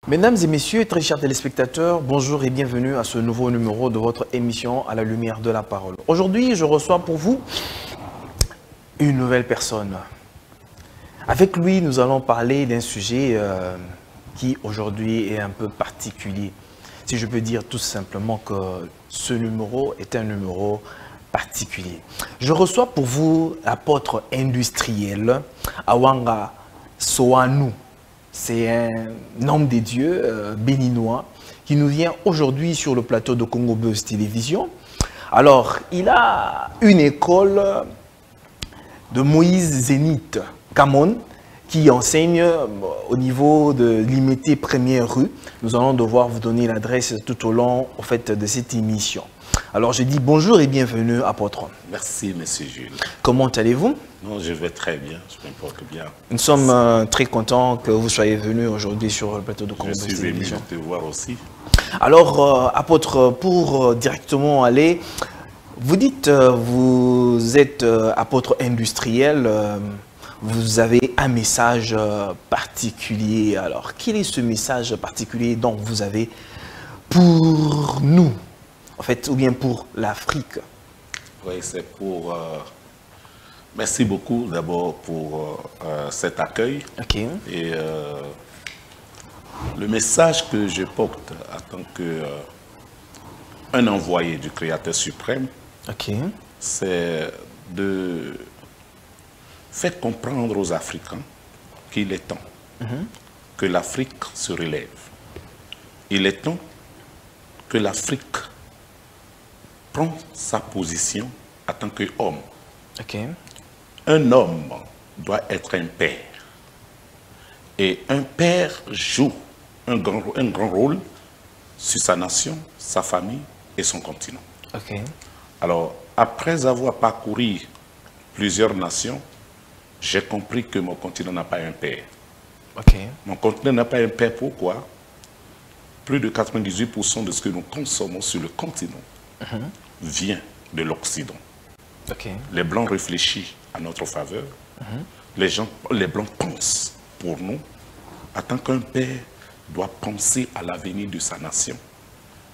Mesdames et messieurs, très chers téléspectateurs, bonjour et bienvenue à ce nouveau numéro de votre émission À la lumière de la parole. Aujourd'hui, je reçois pour vous une nouvelle personne. Avec lui, nous allons parler d'un sujet qui aujourd'hui est un peu particulier. Si je peux dire tout simplement que ce numéro est un numéro particulier. Je reçois pour vous l'apôtre industriel Awanga Soanou. C'est un homme de Dieu béninois qui nous vient aujourd'hui sur le plateau de Congo Buzz Télévision. Alors, il a une école de Moïse Zénith Camon qui enseigne au niveau de l'IMT Première Rue. Nous allons devoir vous donner l'adresse tout au long de cette émission. Alors, je dis bonjour et bienvenue, apôtre. Merci, monsieur Jules. Comment allez-vous? Non, je vais très bien, je me porte bien. Nous sommes très contents que vous soyez venu aujourd'hui sur le plateau de Congo Buzz Télévision. Je suis venu Télévision. te voir aussi. Alors, apôtre, pour directement aller, vous dites, vous êtes apôtre industriel, vous avez un message particulier. Alors, quel est ce message particulier dont vous avez pour nous, en fait, ou bien pour l'Afrique? Oui, c'est pour... Merci beaucoup d'abord pour cet accueil. Ok. Et le message que je porte en tant qu'un envoyé du Créateur suprême, Ok. c'est de faire comprendre aux Africains qu'il est temps que l'Afrique se relève. Il est temps que l'Afrique prend sa position en tant qu'homme. Ok. Un homme doit être un père. Et un père joue un grand rôle sur sa nation, sa famille et son continent. Ok. Alors, après avoir parcouru plusieurs nations, j'ai compris que mon continent n'a pas un père. Ok. Mon continent n'a pas un père, pourquoi? Plus de 98% de ce que nous consommons sur le continent vient de l'Occident. Ok. Les Blancs réfléchissent à notre faveur. Les Blancs pensent pour nous. En tant qu'un père doit penser à l'avenir de sa nation.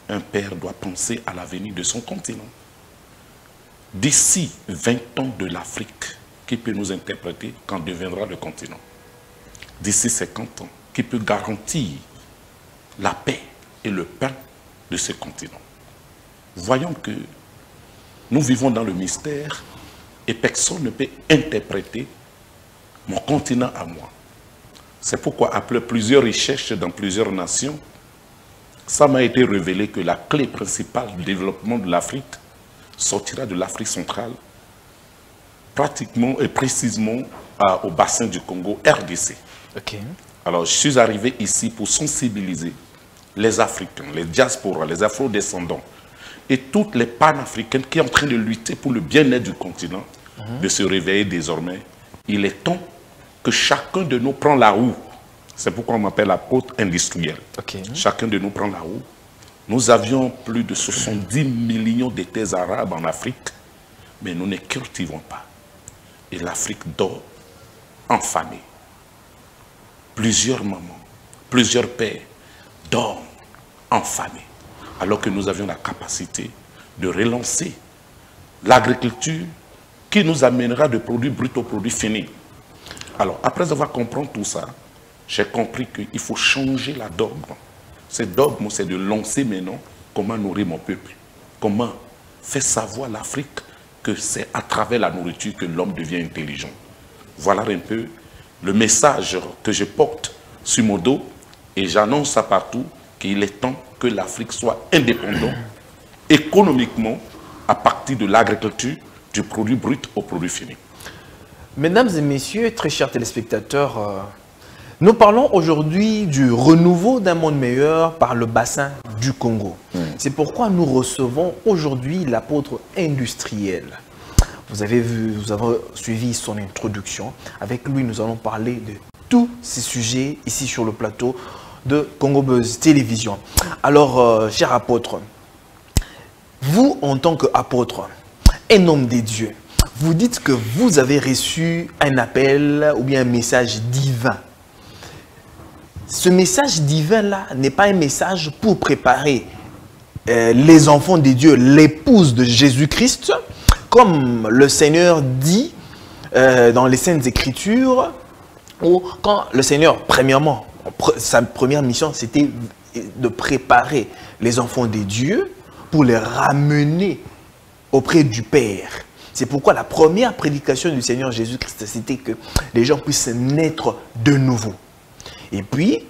Un père doit penser à l'avenir de son continent. D'ici 20 ans de l'Afrique, qui peut nous interpréter quand deviendra le continent? D'ici 50 ans, qui peut garantir la paix et le pain de ce continent? Voyons que nous vivons dans le mystère et personne ne peut interpréter mon continent à moi. C'est pourquoi, après plusieurs recherches dans plusieurs nations, ça m'a été révélé que la clé principale du développement de l'Afrique sortira de l'Afrique centrale, pratiquement et précisément au bassin du Congo, RDC. Ok. Alors, je suis arrivé ici pour sensibiliser les Africains, les diasporas, les afro-descendants et toutes les panafricaines qui sont en train de lutter pour le bien-être du continent, de se réveiller désormais. Il est temps que chacun de nous prend la roue. C'est pourquoi on m'appelle apôtre industriel. Ok. Chacun de nous prend la roue. Nous avions plus de 70 millions de terres arabes en Afrique, mais nous ne cultivons pas. Et l'Afrique dort enfamée. Plusieurs mamans, plusieurs pères dorment enfamés, alors que nous avions la capacité de relancer l'agriculture qui nous amènera de produits bruts aux produits finis. Alors, après avoir compris tout ça, j'ai compris qu'il faut changer la dogme. Ce dogme, c'est de lancer maintenant comment nourrir mon peuple, comment faire savoir à l'Afrique que c'est à travers la nourriture que l'homme devient intelligent. Voilà un peu le message que je porte sur mon dos et j'annonce à partout qu'il est temps que l'Afrique soit indépendante économiquement à partir de l'agriculture, du produit brut au produit fini. Mesdames et messieurs, très chers téléspectateurs, nous parlons aujourd'hui du renouveau d'un monde meilleur par le bassin du Congo. C'est pourquoi nous recevons aujourd'hui l'apôtre industriel. Vous avez vu, vous avez suivi son introduction. Avec lui, nous allons parler de tous ces sujets ici sur le plateau de Congo Buzz Télévision. Alors, cher apôtre, vous en tant qu'apôtre, un homme des dieux, vous dites que vous avez reçu un appel ou bien un message divin. ce message divin-là n'est pas un message pour préparer les enfants de Dieu, l'épouse de Jésus-Christ, comme le Seigneur dit dans les Saintes Écritures, où quand le Seigneur, premièrement, sa première mission, c'était de préparer les enfants de Dieu pour les ramener auprès du Père. C'est pourquoi la première prédication du Seigneur Jésus-Christ, c'était que les gens puissent naître de nouveau. Et puis,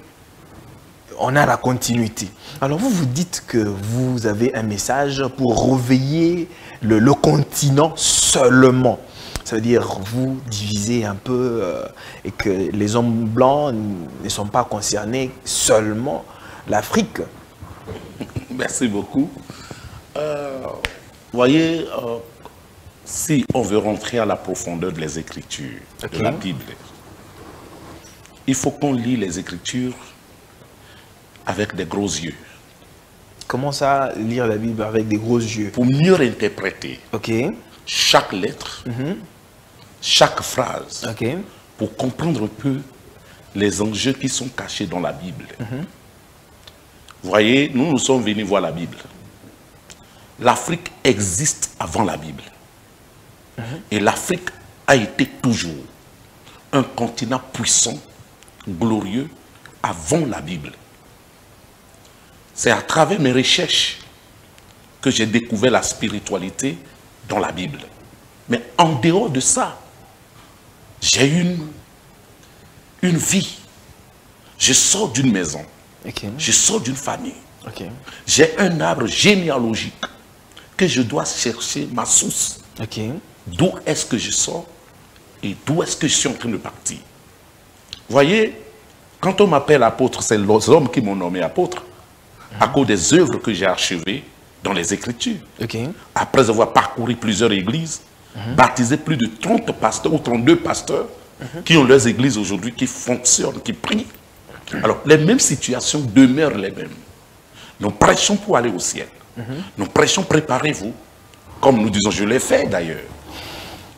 on a la continuité. Alors vous vous dites que vous avez un message pour réveiller le continent seulement. Ça veut dire vous divisez un peu et que les hommes blancs ne sont pas concernés seulement l'Afrique. Merci beaucoup. Voyez, si on veut rentrer à la profondeur des Écritures, de la Bible, il faut qu'on lit les Écritures avec des gros yeux. Comment ça, lire la Bible avec des gros yeux? Pour mieux interpréter chaque lettre, chaque phrase, pour comprendre un peu les enjeux qui sont cachés dans la Bible. Vous voyez, nous sommes venus voir la Bible. L'Afrique existe avant la Bible. Et l'Afrique a été toujours un continent puissant, glorieux, avant la Bible. C'est à travers mes recherches que j'ai découvert la spiritualité dans la Bible. Mais en dehors de ça, j'ai une vie. Je sors d'une maison. Je sors d'une famille. J'ai un arbre généalogique que je dois chercher ma source. D'où est-ce que je sors et d'où est-ce que je suis en train de partir. Vous voyez, quand on m'appelle apôtre, c'est les hommes qui m'ont nommé apôtre à cause des œuvres que j'ai achevées dans les Écritures. Après avoir parcouru plusieurs églises, baptisé plus de 30 pasteurs ou 32 pasteurs qui ont leurs églises aujourd'hui, qui fonctionnent, qui prient. Alors, les mêmes situations demeurent les mêmes. Nous prêchons pour aller au ciel. Nous prêchons, préparez-vous. Comme nous disons, je l'ai fait d'ailleurs.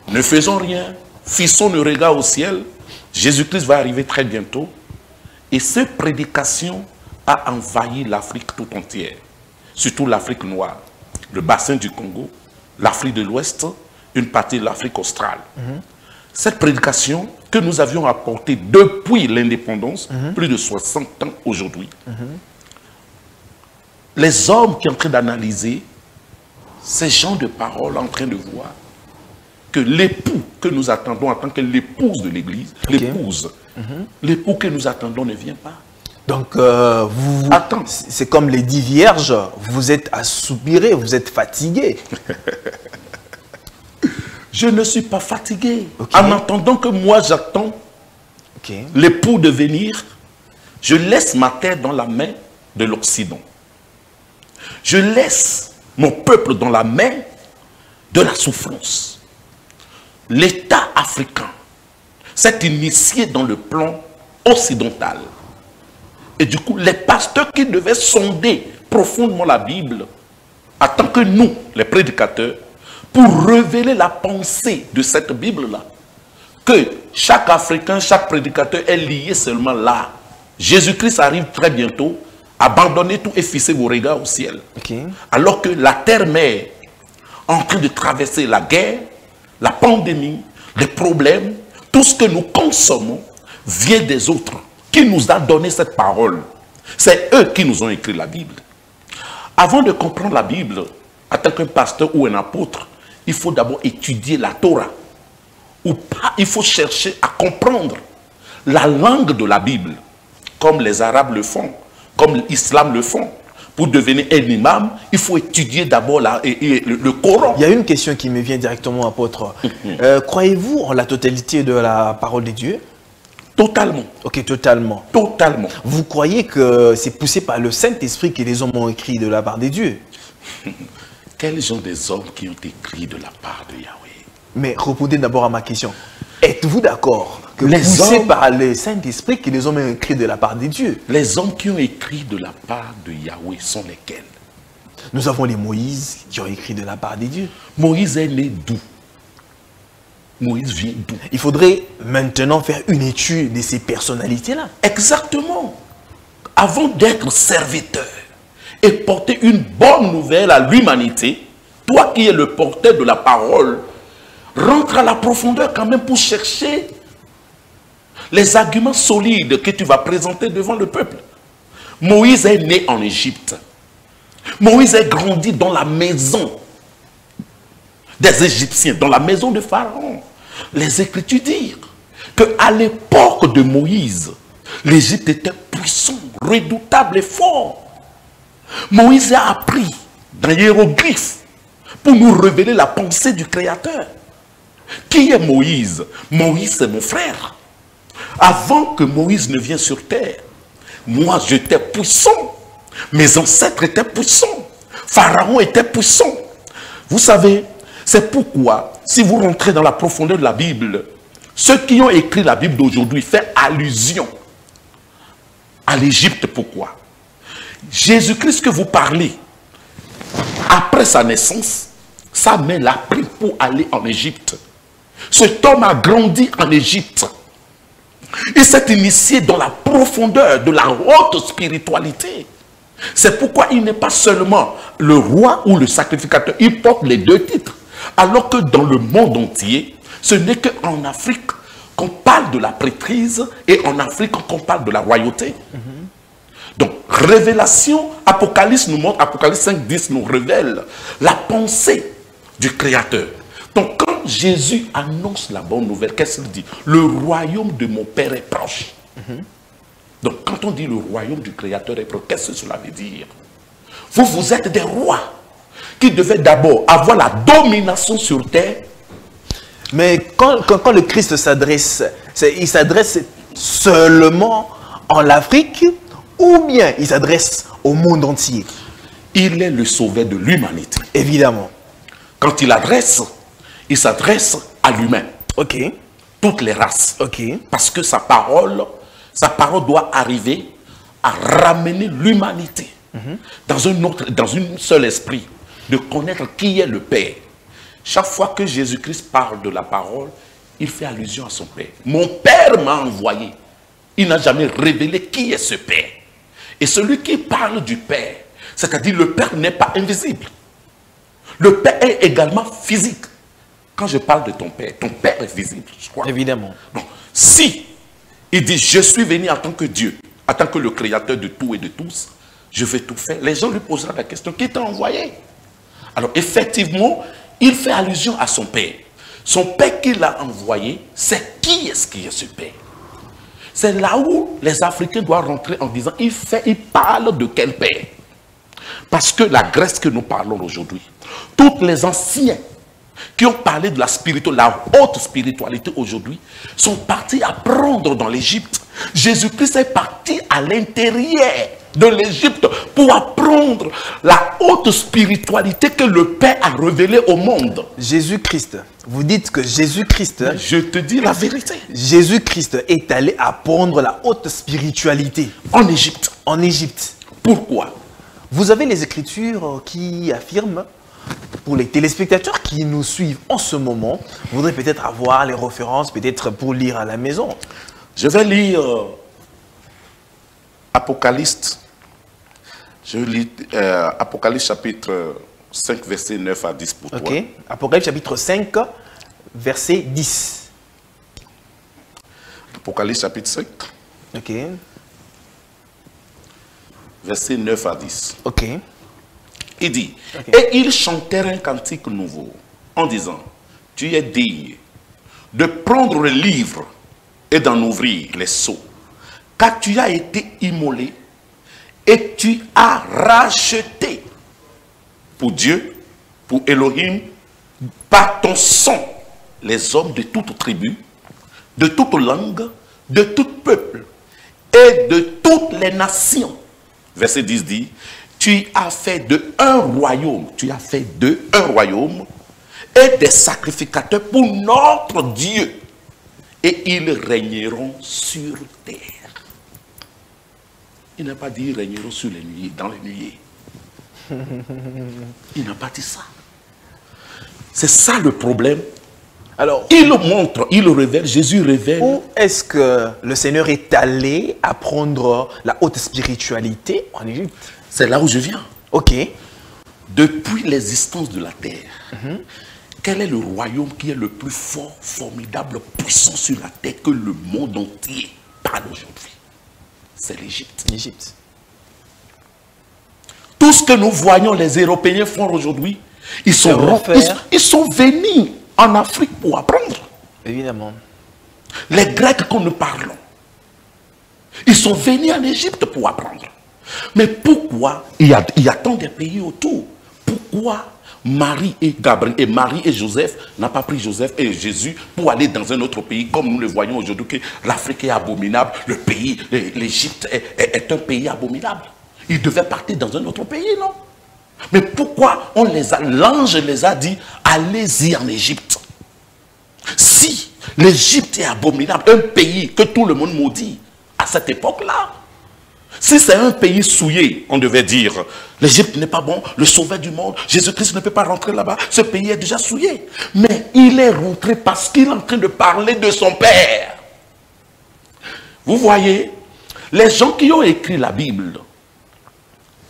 Ne faisons rien. Fixons le regard au ciel. Jésus-Christ va arriver très bientôt. Et cette prédication a envahi l'Afrique tout entière. Surtout l'Afrique noire, le bassin du Congo, l'Afrique de l'Ouest, une partie de l'Afrique australe. Cette prédication que nous avions apportée depuis l'indépendance, plus de 60 ans aujourd'hui, les hommes qui sont en train d'analyser ces gens de parole en train de voir que l'époux que nous attendons en tant que l'épouse de l'Église, l'époux que nous attendons ne vient pas. Donc, c'est comme les 10 vierges, vous êtes assoupirés, vous êtes fatigués. Je ne suis pas fatigué. En entendant que moi j'attends l'époux de venir, je laisse ma terre dans la main de l'Occident. Je laisse mon peuple dans la main de la souffrance. L'État africain s'est initié dans le plan occidental. Et du coup, les pasteurs qui devaient sonder profondément la Bible, en tant que nous, les prédicateurs, pour révéler la pensée de cette Bible-là, que chaque Africain, chaque prédicateur est lié seulement là. Jésus-Christ arrive très bientôt, abandonnez tout et fixez vos regards au ciel. Alors que la terre-mère, en train de traverser la guerre, la pandémie, les problèmes, tout ce que nous consommons vient des autres. Qui nous a donné cette parole? C'est eux qui nous ont écrit la Bible. Avant de comprendre la Bible, en tant qu'un pasteur ou un apôtre, il faut d'abord étudier la Torah. Ou pas, il faut chercher à comprendre la langue de la Bible, comme les Arabes le font, comme l'Islam le font. Pour devenir un imam, il faut étudier d'abord le Coran. Il y a une question qui me vient directement, apôtre. Croyez-vous en la totalité de la parole de Dieu? Totalement. Ok, totalement. Totalement. Vous croyez que c'est poussé par le Saint-Esprit que les hommes ont écrit de la part de Dieu? Quels sont des hommes qui ont écrit de la part de Yahweh? Mais répondez d'abord à ma question. Êtes-vous d'accord que poussé par le Saint-Esprit que les hommes ont écrit de la part de Dieu? Les hommes qui ont écrit de la part de Yahweh sont lesquels? Nous avons les Moïse qui ont écrit de la part de Dieu. Moïse est né d'où? Moïse vient d'où? Il faudrait maintenant faire une étude de ces personnalités-là. Exactement. avant d'être serviteur et porter une bonne nouvelle à l'humanité, toi qui es le porteur de la parole, rentre à la profondeur quand même pour chercher les arguments solides que tu vas présenter devant le peuple. Moïse est né en Égypte. Moïse est grandi dans la maison des Égyptiens, dans la maison de Pharaon. Les Écritures disent qu'à l'époque de Moïse, l'Égypte était puissant, redoutable et fort. Moïse a appris dans les hiéroglyphes pour nous révéler la pensée du Créateur. Qui est Moïse? Moïse, c'est mon frère. Avant que Moïse ne vienne sur terre, moi j'étais puissant. Mes ancêtres étaient puissants. Pharaon était puissant. Vous savez, c'est pourquoi, si vous rentrez dans la profondeur de la Bible, ceux qui ont écrit la Bible d'aujourd'hui font allusion à l'Égypte. Pourquoi? Jésus-Christ que vous parlez, après sa naissance, sa mère l'a pris pour aller en Égypte. Cet homme a grandi en Égypte. Il s'est initié dans la profondeur de la haute spiritualité. C'est pourquoi il n'est pas seulement le roi ou le sacrificateur, il porte les deux titres. Alors que dans le monde entier, ce n'est qu'en Afrique qu'on parle de la prêtrise et en Afrique qu'on parle de la royauté. Donc, révélation, Apocalypse nous montre, Apocalypse 5, 10 nous révèle la pensée du Créateur. Donc, quand Jésus annonce la bonne nouvelle, qu'est-ce qu'il dit? Le royaume de mon Père est proche. Donc, quand on dit le royaume du Créateur est proche, qu'est-ce que cela veut dire? Vous êtes des rois qui devaient d'abord avoir la domination sur terre. Mais quand le Christ s'adresse, il s'adresse seulement en Afrique ou bien il s'adresse au monde entier? Il est le sauveur de l'humanité. Évidemment. Quand il s'adresse à l'humain. Ok. Toutes les races. Ok. Parce que sa parole doit arriver à ramener l'humanité dans un seul esprit, de connaître qui est le Père. Chaque fois que Jésus-Christ parle de la parole, il fait allusion à son Père. Mon Père m'a envoyé. Il n'a jamais révélé qui est ce Père. Et celui qui parle du Père, c'est-à-dire le Père n'est pas invisible. Le Père est également physique. Quand je parle de ton Père est visible, je crois. Évidemment. Donc, si il dit, je suis venu en tant que Dieu, en tant que le créateur de tout et de tous, je vais tout faire. Les gens lui poseront la question, qui t'a envoyé? Alors, effectivement, il fait allusion à son Père. Son Père qui l'a envoyé, c'est qui est ce Père? C'est là où les Africains doivent rentrer en disant, il parle de quel Père? Parce que la Grèce que nous parlons aujourd'hui, tous les anciens qui ont parlé de la haute spiritualité aujourd'hui, sont partis apprendre dans l'Égypte. Jésus-Christ est parti à l'intérieur de l'Égypte pour apprendre la haute spiritualité que le Père a révélée au monde. Jésus-Christ, vous dites que Jésus-Christ... Je te dis la vérité. Jésus-Christ est allé apprendre la haute spiritualité. En Égypte. En Égypte. Pourquoi? Vous avez les Écritures qui affirment, pour les téléspectateurs qui nous suivent en ce moment, voudraient peut-être avoir les références, peut-être pour lire à la maison. Je vais lire Apocalypse. Je lis Apocalypse chapitre 5, verset 9 à 10 pour toi. Ok. Apocalypse chapitre 5, verset 10. Apocalypse chapitre 5. Ok. Verset 9 à 10. Ok. Il dit, Ok. et ils chantèrent un cantique nouveau, en disant, tu es digne de prendre le livre et d'en ouvrir les sceaux, car tu as été immolé et tu as racheté pour Dieu, pour Elohim, par ton sang, les hommes de toute tribu, de toute langue, de tout peuple et de toutes les nations. Verset 10 dit, tu as fait de un royaume, et des sacrificateurs pour notre Dieu, et ils régneront sur terre. Il n'a pas dit ils régneront sur les nuées, dans les nuées. Il n'a pas dit ça. C'est ça le problème Alors, Il le montre, il le révèle, Jésus révèle. où est-ce que le Seigneur est allé apprendre la haute spiritualité en Égypte? C'est là où je viens. Ok. Depuis l'existence de la terre, quel est le royaume qui est le plus fort, formidable, puissant sur la terre que le monde entier parle aujourd'hui? C'est l'Égypte. L'Égypte. Tout ce que nous voyons les Européens font aujourd'hui, ils sont venus en Afrique pour apprendre. Évidemment. Les Grecs que nous parlons, ils sont venus en Égypte pour apprendre. Mais pourquoi il y a tant de pays autour? Pourquoi Marie et Joseph n'ont pas pris Joseph et Jésus pour aller dans un autre pays, comme nous le voyons aujourd'hui, que l'Afrique est abominable, le pays, l'Égypte est un pays abominable. Ils devaient partir dans un autre pays, non? Mais pourquoi l'ange les a dit, allez-y en Égypte? Si l'Égypte est abominable, un pays que tout le monde maudit à cette époque-là, si c'est un pays souillé, on devait dire, l'Égypte n'est pas bon, le sauveur du monde, Jésus-Christ ne peut pas rentrer là-bas, ce pays est déjà souillé. Mais il est rentré parce qu'il est en train de parler de son Père. Vous voyez, les gens qui ont écrit la Bible,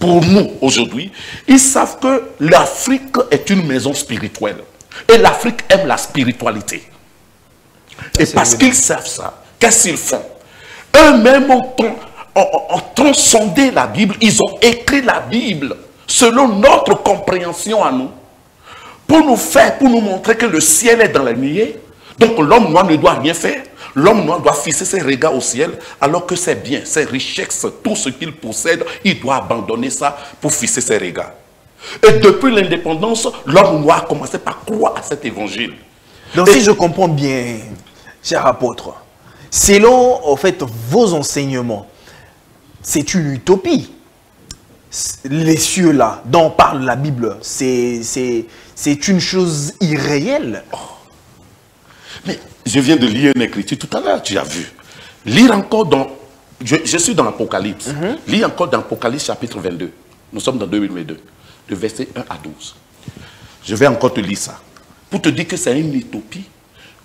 pour nous aujourd'hui, ils savent que l'Afrique est une maison spirituelle. Et l'Afrique aime la spiritualité. Et parce qu'ils savent ça, qu'est-ce qu'ils font? Eux-mêmes ont transcendé la Bible, ils ont écrit la Bible selon notre compréhension à nous, pour nous montrer que le ciel est dans la nuée. Donc l'homme noir ne doit rien faire. L'homme noir doit fixer ses regards au ciel, alors que ses biens, ses richesses, tout ce qu'il possède, il doit abandonner ça pour fixer ses regards. Et depuis l'indépendance, l'homme noir a commencé par croire à cet évangile. Donc si je comprends bien, cher apôtre, selon en fait vos enseignements, c'est une utopie. Les cieux là, dont parle la Bible, c'est une chose irréelle. Oh. Mais je viens de lire une écriture tout à l'heure, tu as vu. Lire encore dans... Je suis dans l'Apocalypse. Lire encore dans l'Apocalypse chapitre 22. Nous sommes dans 2022. De verset 1 à 12. Je vais encore te lire ça. Pour te dire que c'est une utopie,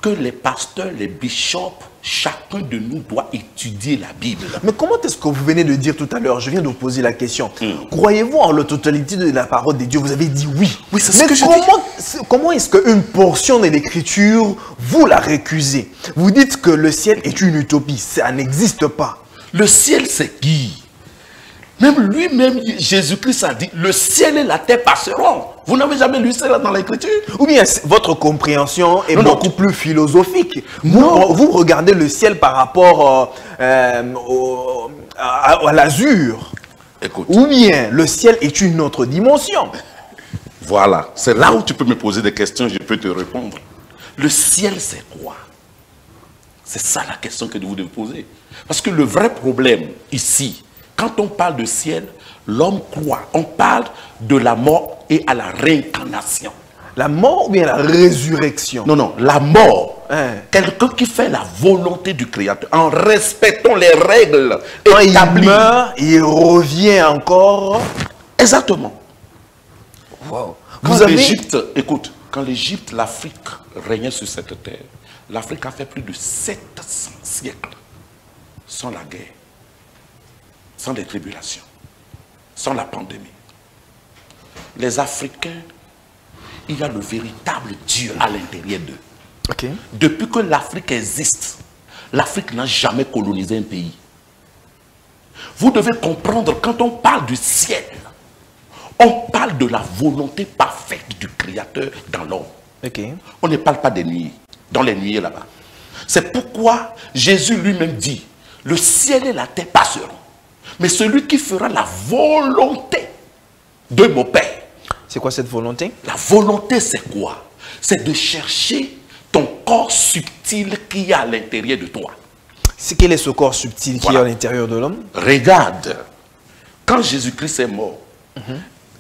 que les pasteurs, les bishops, chacun de nous doit étudier la Bible. Mais comment est-ce que vous venez de dire tout à l'heure, je viens de vous poser la question, croyez-vous en la totalité de la parole de Dieu? Vous avez dit oui. Oui, c'est ce que je dis. Comment est-ce qu'une portion de l'écriture, vous la récusez? Vous dites que le ciel est une utopie, ça n'existe pas. Le ciel, c'est qui? Même lui-même, Jésus-Christ a dit, le ciel et la terre passeront. Vous n'avez jamais lu cela dans l'écriture? Ou bien votre compréhension est beaucoup plus philosophique. Vous regardez le ciel par rapport à l'azur. Ou bien le ciel est une autre dimension. Voilà, c'est là où tu peux me poser des questions, je peux te répondre. Le ciel, c'est quoi? C'est ça la question que vous devez poser. Parce que le vrai problème ici, quand on parle de ciel, l'homme croit. On parle de la mort et à la réincarnation. La mort ou bien la résurrection? Non, non, la mort. Quelqu'un qui fait la volonté du Créateur, en respectant les règles établies. Quand il meurt, il revient encore. Exactement. Wow. Quand l'Égypte, écoute, quand l'Égypte, l'Afrique régnait sur cette terre, l'Afrique a fait plus de 700 siècles sans la guerre, sans les tribulations, sans la pandémie. Les Africains, il y a le véritable Dieu à l'intérieur d'eux. Okay. Depuis que l'Afrique existe, l'Afrique n'a jamais colonisé un pays. Vous devez comprendre, quand on parle du ciel, on parle de la volonté parfaite du Créateur dans l'homme. Okay. On ne parle pas des nuées, dans les nuées là-bas. C'est pourquoi Jésus lui-même dit, le ciel et la terre passeront. Mais celui qui fera la volonté de mon Père. C'est quoi cette volonté? La volonté, c'est quoi? C'est de chercher ton corps subtil qui est à l'intérieur de toi. Quel est ce corps subtil qui est à l'intérieur de l'homme? Regarde, quand Jésus-Christ est mort,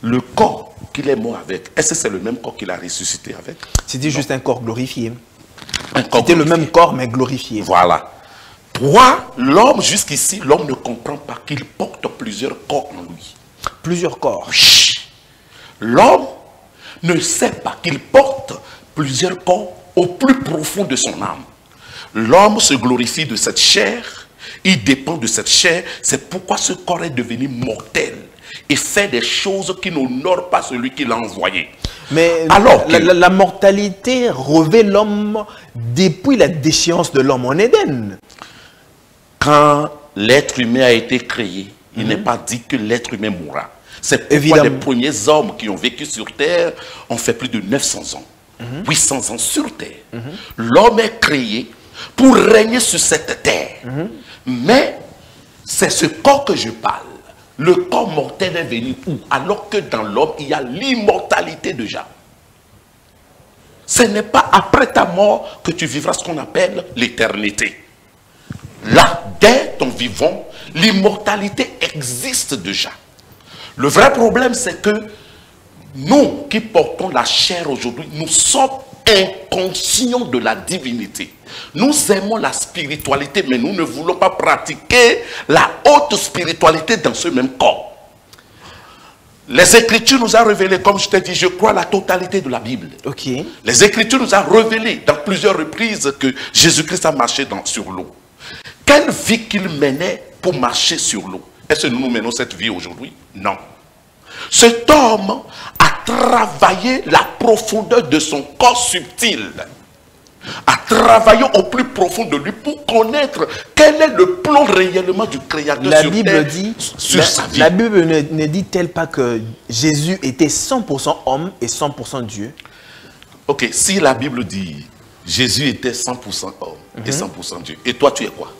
le corps qu'il est mort avec, est-ce que c'est le même corps qu'il a ressuscité avec? C'était juste un corps glorifié. C'était le même corps mais glorifié. Voilà. Toi, l'homme, jusqu'ici, l'homme ne comprend pas qu'il porte plusieurs corps en lui. Plusieurs corps. L'homme ne sait pas qu'il porte plusieurs corps au plus profond de son âme. L'homme se glorifie de cette chair, il dépend de cette chair, c'est pourquoi ce corps est devenu mortel et fait des choses qui n'honorent pas celui qui l'a envoyé. Mais alors la mortalité revêt l'homme depuis la déchéance de l'homme en Éden. Quand l'être humain a été créé, il n'est pas dit que l'être humain mourra. C'est pourquoi Évidemment. les premiers hommes qui ont vécu sur terre ont fait plus de 900 ans, 800 ans sur terre. L'homme est créé pour régner sur cette terre. Mais c'est ce corps que je parle. Le corps mortel est venu où? Alors que dans l'homme, il y a l'immortalité déjà. Ce n'est pas après ta mort que tu vivras ce qu'on appelle l'éternité. Là, dès ton vivant, l'immortalité existe déjà. Le vrai problème, c'est que nous qui portons la chair aujourd'hui, nous sommes inconscients de la divinité. Nous aimons la spiritualité, mais nous ne voulons pas pratiquer la haute spiritualité dans ce même corps. Les Écritures nous ont révélé, comme je t'ai dit, je crois la totalité de la Bible. Ok. Les Écritures nous ont révélé dans plusieurs reprises que Jésus-Christ a marché sur l'eau. Quelle vie qu'il menait pour marcher sur l'eau? Est-ce que nous menons cette vie aujourd'hui? Non. Cet homme a travaillé la profondeur de son corps subtil, a travaillé au plus profond de lui pour connaître quel est le plan réellement du Créateur sur terre, sur sa vie. La Bible ne dit-elle pas que Jésus était 100% homme et 100% Dieu? Ok, si la Bible dit Jésus était 100% homme et 100% Dieu, et toi tu es quoi?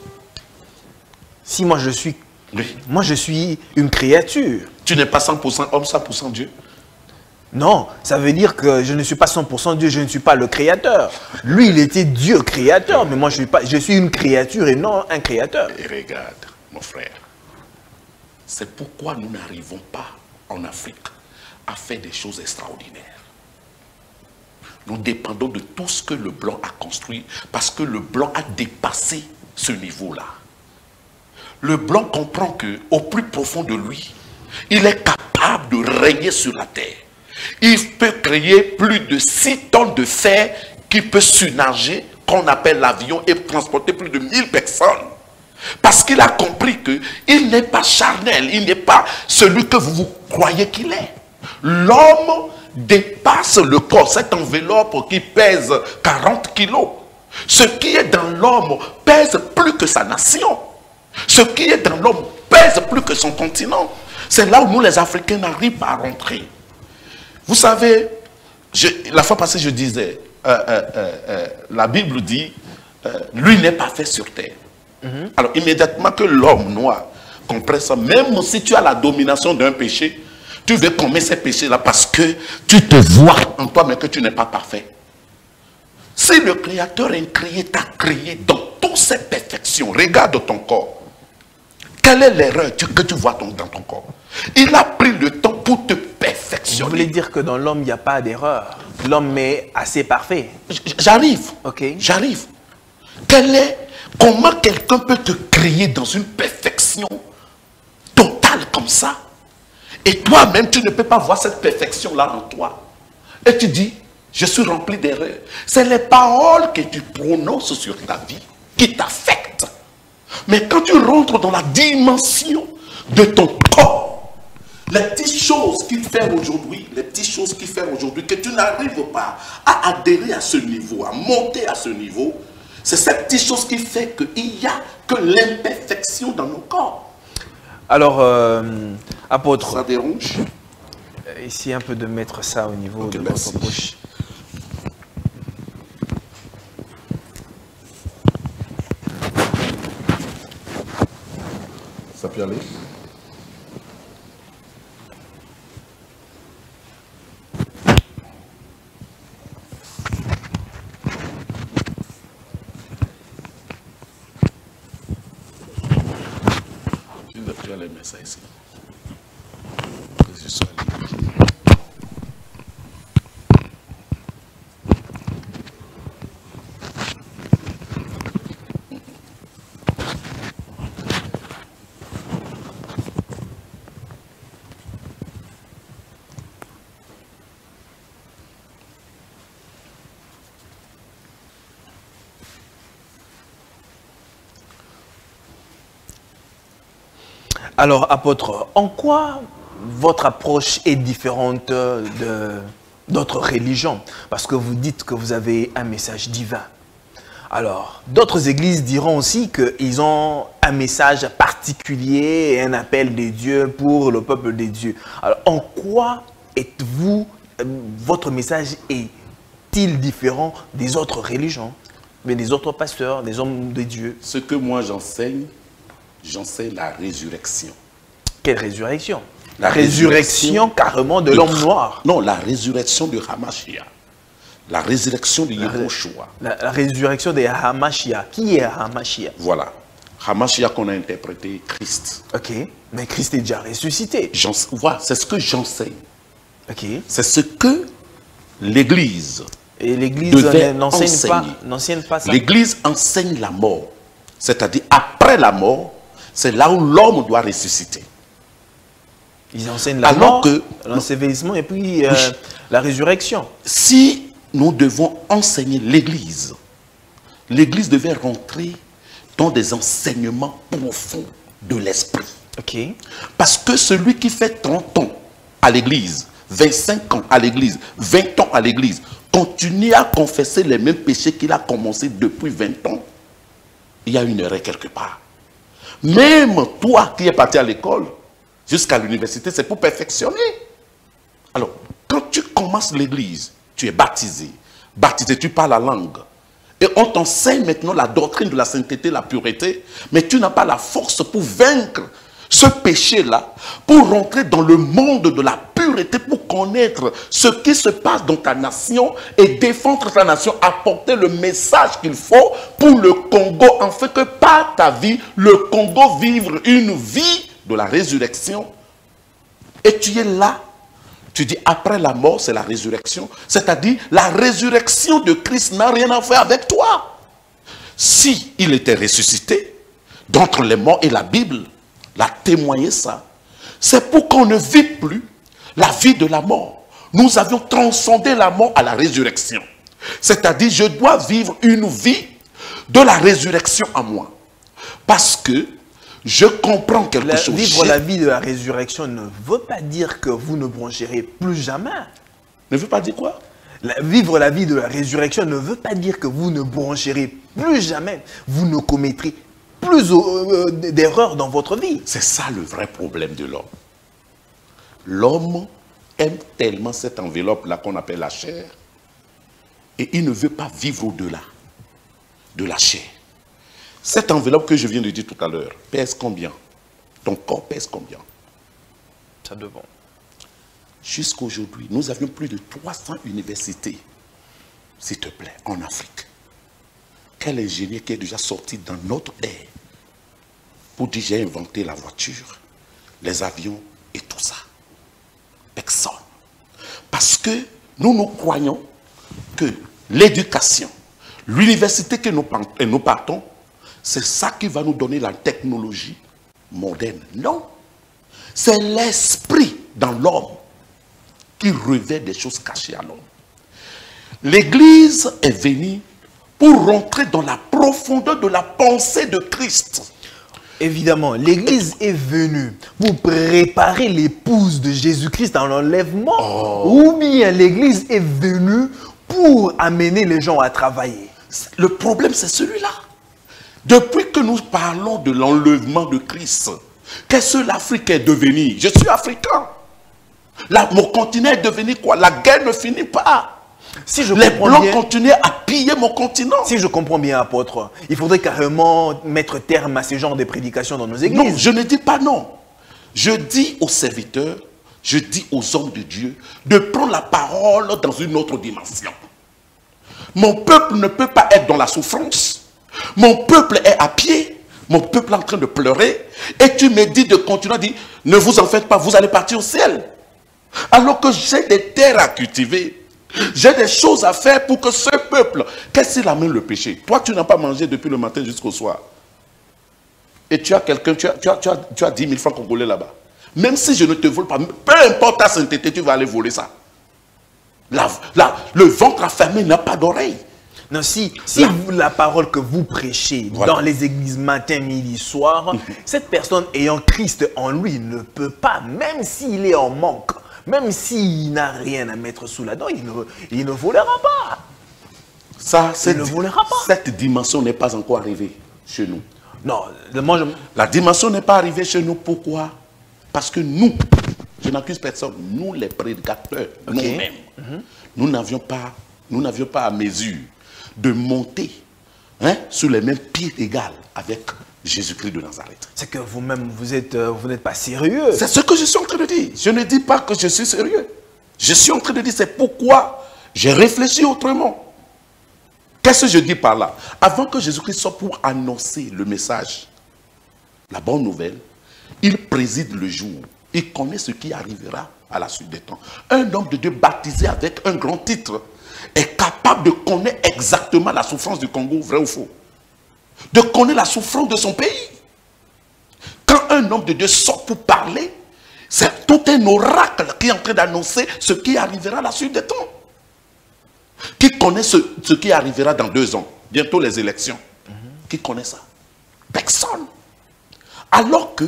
Si moi je suis, Oui. moi je suis une créature. Tu n'es pas 100% homme, 100% Dieu? Non, ça veut dire que je ne suis pas 100% Dieu, je ne suis pas le créateur. Lui, il était Dieu créateur, mais moi je suis une créature et non un créateur. Et regarde, mon frère, c'est pourquoi nous n'arrivons pas en Afrique à faire des choses extraordinaires. Nous dépendons de tout ce que le blanc a construit parce que le blanc a dépassé ce niveau-là. Le blanc comprend qu'au plus profond de lui, il est capable de régner sur la terre. Il peut créer plus de 6 tonnes de fer qui peut submerger, qu'on appelle l'avion, et transporter plus de 1000 personnes. Parce qu'il a compris qu'il n'est pas charnel, il n'est pas celui que vous croyez qu'il est. L'homme dépasse le corps, cette enveloppe qui pèse 40 kilos. Ce qui est dans l'homme pèse plus que sa nation. Ce qui est dans l'homme pèse plus que son continent. C'est là où nous, les Africains, n'arrivons pas à rentrer. Vous savez, la fois passée, je disais, la Bible dit, lui n'est pas fait sur terre. Alors, immédiatement que l'homme noir comprend ça, même si tu as la domination d'un péché, tu veux commettre ces péchés-là parce que tu te vois en toi, mais que tu n'es pas parfait. Si le Créateur incréé t'a créé dans toutes ses perfections, regarde ton corps. Quelle est l'erreur que tu vois dans ton corps? Il a pris le temps pour te perfectionner. Vous voulez dire que dans l'homme, il n'y a pas d'erreur? L'homme est assez parfait. J'arrive. Ok. J'arrive. Comment quelqu'un peut te créer dans une perfection totale comme ça? Et toi-même, tu ne peux pas voir cette perfection-là en toi. Et tu dis, je suis rempli d'erreurs. C'est les paroles que tu prononces sur ta vie qui t'affectent. Mais quand tu rentres dans la dimension de ton corps, les petites choses qu'il fait aujourd'hui, que tu n'arrives pas à adhérer à ce niveau, à monter à ce niveau, c'est cette petite chose qui fait qu'il n'y a que l'imperfection dans nos corps. Alors, apôtre, Ça dérange? essayez un peu de mettre ça au niveau de merci. votre bouche. Ça peut aller? Tu allais mettre ça ici. Que je sois libre. Alors, apôtre, en quoi votre approche est différente d'autres religions? Parce que vous dites que vous avez un message divin. Alors, d'autres églises diront aussi qu'ils ont un message particulier et un appel de Dieu pour le peuple de Dieu. Alors, en quoi êtes-vous, votre message est-il différent des autres religions, mais des autres pasteurs, des hommes de Dieu? Ce que moi j'enseigne la résurrection. Quelle résurrection? La résurrection carrément de l'homme noir. Non, la résurrection de Hamashia. La résurrection de Yehoshua. La résurrection de Hamashia. Qui est Hamashia? Voilà. Hamashia qu'on a interprété Christ. Ok. Mais Christ est déjà ressuscité. Voilà, c'est ce que j'enseigne. Ok. C'est ce que l'Église Et l'Église n'enseigne pas ça. L'Église enseigne la mort. C'est-à-dire, après la mort, c'est là où l'homme doit ressusciter. Ils enseignent la mort, l'ensevelissement et puis la résurrection. Si nous devons enseigner l'Église, l'Église devait rentrer dans des enseignements profonds de l'esprit. Ok. Parce que celui qui fait 30 ans à l'Église, 25 ans à l'Église, 20 ans à l'Église, continue à confesser les mêmes péchés qu'il a commencé depuis 20 ans, il y a une erreur quelque part. Même toi qui es parti à l'école, jusqu'à l'université, c'est pour perfectionner. Alors, quand tu commences l'église, tu es baptisé. Baptisé, tu parles la langue. Et on t'enseigne maintenant la doctrine de la sainteté, la pureté, mais tu n'as pas la force pour vaincre ce péché-là, pour rentrer dans le monde de la pureté, pour connaître ce qui se passe dans ta nation et défendre ta nation, apporter le message qu'il faut pour le Congo, afin que par ta vie, le Congo vive une vie de la résurrection. Et tu es là, tu dis après la mort c'est la résurrection, c'est-à-dire la résurrection de Christ n'a rien à faire avec toi. Si il était ressuscité d'entre les morts, et la Bible l'a témoigné ça, c'est pour qu'on ne vit plus la vie de la mort. Nous avions transcendé la mort à la résurrection, c'est-à-dire je dois vivre une vie de la résurrection en moi, parce que je comprends quelque chose. Vivre la vie de la résurrection ne veut pas dire que vous ne broncherez plus jamais. Ne veut pas dire quoi? Vivre la vie de la résurrection ne veut pas dire que vous ne broncherez plus jamais. Vous ne commettrez plus d'erreurs dans votre vie. C'est ça le vrai problème de l'homme. L'homme aime tellement cette enveloppe-là qu'on appelle la chair, et il ne veut pas vivre au-delà de la chair. Cette enveloppe que je viens de dire tout à l'heure pèse combien? Ton corps pèse combien? Ça devant. Jusqu'à aujourd'hui, nous avions plus de 300 universités, s'il te plaît, en Afrique. Quel ingénieur qui est déjà sorti dans notre ère pour dire j'ai inventé la voiture, les avions et tout ça? Personne. Parce que nous croyons que l'éducation, l'université que nous partons, c'est ça qui va nous donner la technologie moderne. Non. C'est l'esprit dans l'homme qui revêt des choses cachées à l'homme. L'Église est venue pour rentrer dans la profondeur de la pensée de Christ. Évidemment, l'Église est venue pour préparer l'épouse de Jésus-Christ à l'enlèvement. Ou bien l'Église est venue pour amener les gens à travailler. Le problème, c'est celui-là. Depuis que nous parlons de l'enlèvement de Christ, qu'est-ce que l'Afrique est devenue? Je suis africain. Mon continent est devenu quoi? La guerre ne finit pas. Si je les Blancs continuent à piller mon continent. Si je comprends bien, apôtre, il faudrait carrément mettre terme à ce genre de prédications dans nos églises. Non, je ne dis pas non. Je dis aux serviteurs, je dis aux hommes de Dieu de prendre la parole dans une autre dimension. Mon peuple ne peut pas être dans la souffrance. Mon peuple est à pied. Mon peuple est en train de pleurer. Et tu me dis de continuer à dire, ne vous en faites pas, vous allez partir au ciel. Alors que j'ai des terres à cultiver. J'ai des choses à faire pour que ce peuple, qu'est-ce qu'il amène le péché? Toi, tu n'as pas mangé depuis le matin jusqu'au soir. Et tu as quelqu'un, tu as 10 000 francs congolais là-bas. Même si je ne te vole pas, peu importe ta sainteté, tu vas aller voler ça. Le ventre affamé n'a pas d'oreille. Non, si la parole que vous prêchez dans les églises matin, midi, soir, cette personne ayant Christ en lui ne peut pas, même s'il est en manque, même s'il n'a rien à mettre sous la dent, il ne volera pas. Ça, Il ne volera pas. Cette dimension n'est pas encore arrivée chez nous. Non, la dimension n'est pas arrivée chez nous. Pourquoi? Parce que nous, je n'accuse personne, nous les prédicateurs, nous-mêmes, nous n'avions pas à mesure de monter sur les mêmes pieds égaux avec Jésus-Christ de Nazareth. C'est que vous-même, vous n'êtes pas sérieux. C'est ce que je suis en train de dire. Je ne dis pas que je suis sérieux. Je suis en train de dire, c'est pourquoi j'ai réfléchi autrement. Qu'est-ce que je dis par là? Avant que Jésus-Christ soit pour annoncer le message, la bonne nouvelle, il préside le jour. Il connaît ce qui arrivera à la suite des temps. Un homme de Dieu baptisé avec un grand titre est capable de connaître exactement la souffrance du Congo, vrai ou faux. De connaître la souffrance de son pays. Quand un homme de Dieu sort pour parler, c'est tout un oracle qui est en train d'annoncer ce qui arrivera à la suite des temps. Qui connaît ce qui arrivera dans 2 ans, bientôt les élections? Qui connaît ça? Personne. Alors que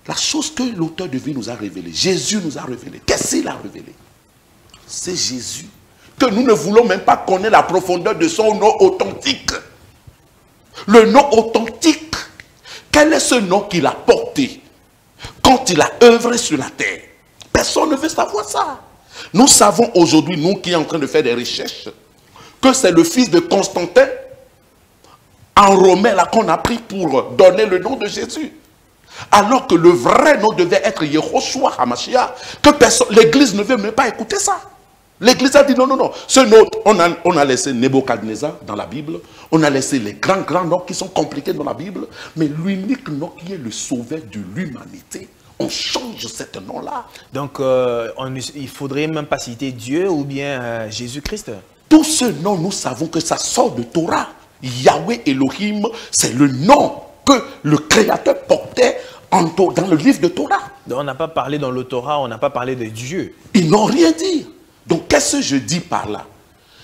la chose que l'auteur de vie nous a révélée, Jésus nous a révélé, qu'est-ce qu'il a révélé? C'est Jésus, que nous ne voulons même pas connaître la profondeur de son nom authentique. Le nom authentique, quel est ce nom qu'il a porté quand il a œuvré sur la terre? Personne ne veut savoir ça. Nous savons aujourd'hui, nous qui sommes en train de faire des recherches, que c'est le fils de Constantin, en romain, là qu'on a pris pour donner le nom de Jésus. Alors que le vrai nom devait être Yehoshua HaMashiach, que l'église ne veut même pas écouter ça. L'église a dit non, non, non. Ce nom, on a laissé Nebuchadnezzar dans la Bible, on a laissé les grands noms qui sont compliqués dans la Bible, mais l'unique nom qui est le sauveur de l'humanité, on change cet nom-là. Donc, il ne faudrait même pas citer Dieu ou bien Jésus-Christ. Tout ce nom, nous savons que ça sort de Torah. Yahweh Elohim, c'est le nom que le Créateur portait dans le livre de Torah. Donc, on n'a pas parlé dans le Torah, on n'a pas parlé de Dieu. Ils n'ont rien dit. Donc, qu'est-ce que je dis par là?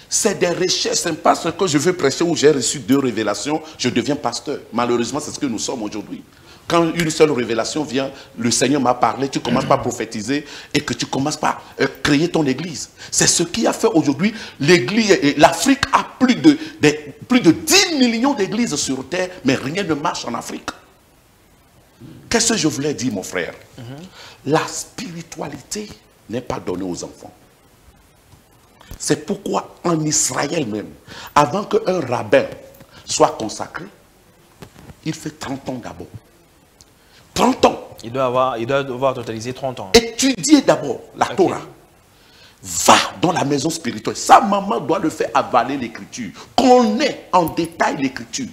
C'est des recherches, ce n'est pas ce que je veux prêcher où j'ai reçu 2 révélations, je deviens pasteur. Malheureusement, c'est ce que nous sommes aujourd'hui. Quand une seule révélation vient, le Seigneur m'a parlé, tu commences par prophétiser et que tu commences par créer ton église. C'est ce qui a fait aujourd'hui l'église. L'Afrique a plus de 10 millions d'églises sur terre, mais rien ne marche en Afrique. Qu'est-ce que je voulais dire, mon frère? La spiritualité n'est pas donnée aux enfants. C'est pourquoi en Israël même, avant qu'un rabbin soit consacré, il fait 30 ans d'abord. 30 ans. Il doit avoir totalisé 30 ans. Étudier d'abord la Torah. Va dans la maison spirituelle. Sa maman doit le faire avaler l'écriture. Connaît en détail l'écriture.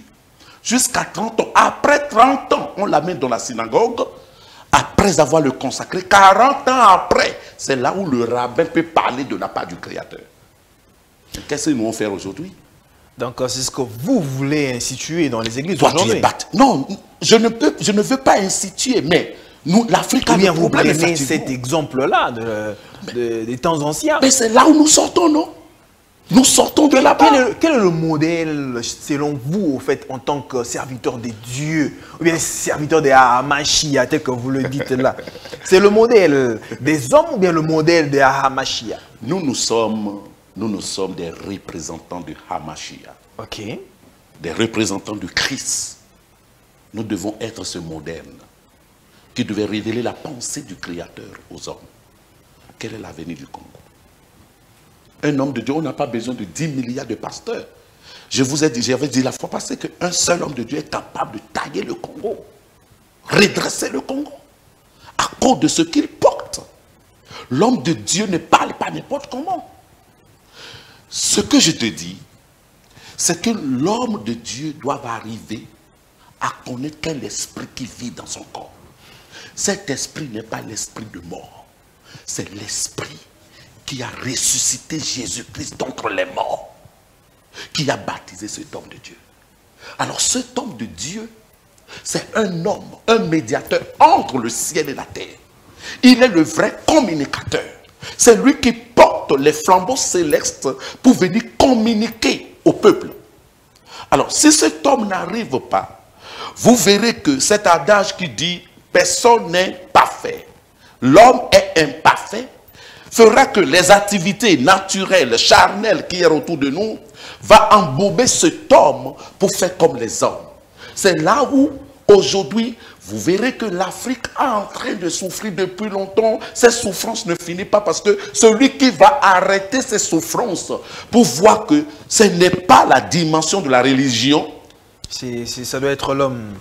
Jusqu'à 30 ans. Après 30 ans, on l'amène dans la synagogue. Après avoir le consacré, 40 ans après, c'est là où le rabbin peut parler de la part du Créateur. Qu'est-ce que nous allons faire aujourd'hui? Donc, c'est ce que vous voulez instituer dans les églises aujourd'hui. Non, je ne veux pas instituer, mais l'Afrique a un problème. Vous prenez cet exemple-là des temps anciens. Mais c'est là où nous sortons, non? Nous sortons de là-bas. Quel est le modèle, selon vous, au fait, en tant que serviteur de Dieu, ou bien serviteur de HaMashiach, tel que vous le dites là? C'est le modèle des hommes ou bien le modèle de HaMashiach? Nous sommes des représentants de HaMashiach. Ok. Des représentants de Christ. Nous devons être ce modèle qui devait révéler la pensée du Créateur aux hommes. Quel est l'avenir du Congo? Un homme de Dieu, on n'a pas besoin de 10 milliards de pasteurs. Je vous ai dit, j'avais dit la fois passée qu'un seul homme de Dieu est capable de tailler le Congo, redresser le Congo, à cause de ce qu'il porte. L'homme de Dieu ne parle pas n'importe comment. Ce que je te dis, c'est que l'homme de Dieu doit arriver à connaître quel esprit qui vit dans son corps. Cet esprit n'est pas l'esprit de mort, c'est l'esprit qui a ressuscité Jésus-Christ d'entre les morts, qui a baptisé cet homme de Dieu. Alors cet homme de Dieu, c'est un homme, un médiateur entre le ciel et la terre. Il est le vrai communicateur. C'est lui qui porte porte les flambeaux célestes pour venir communiquer au peuple. Alors, si cet homme n'arrive pas, vous verrez que cet adage qui dit « personne n'est parfait, l'homme est imparfait », fera que les activités naturelles, charnelles qui sont autour de nous, va embourber cet homme pour faire comme les hommes. C'est là où, aujourd'hui, vous verrez que l'Afrique est en train de souffrir depuis longtemps. Ces souffrances ne finissent pas parce que celui qui va arrêter ces souffrances pour voir que ce n'est pas la dimension de la religion. Ça doit être l'homme.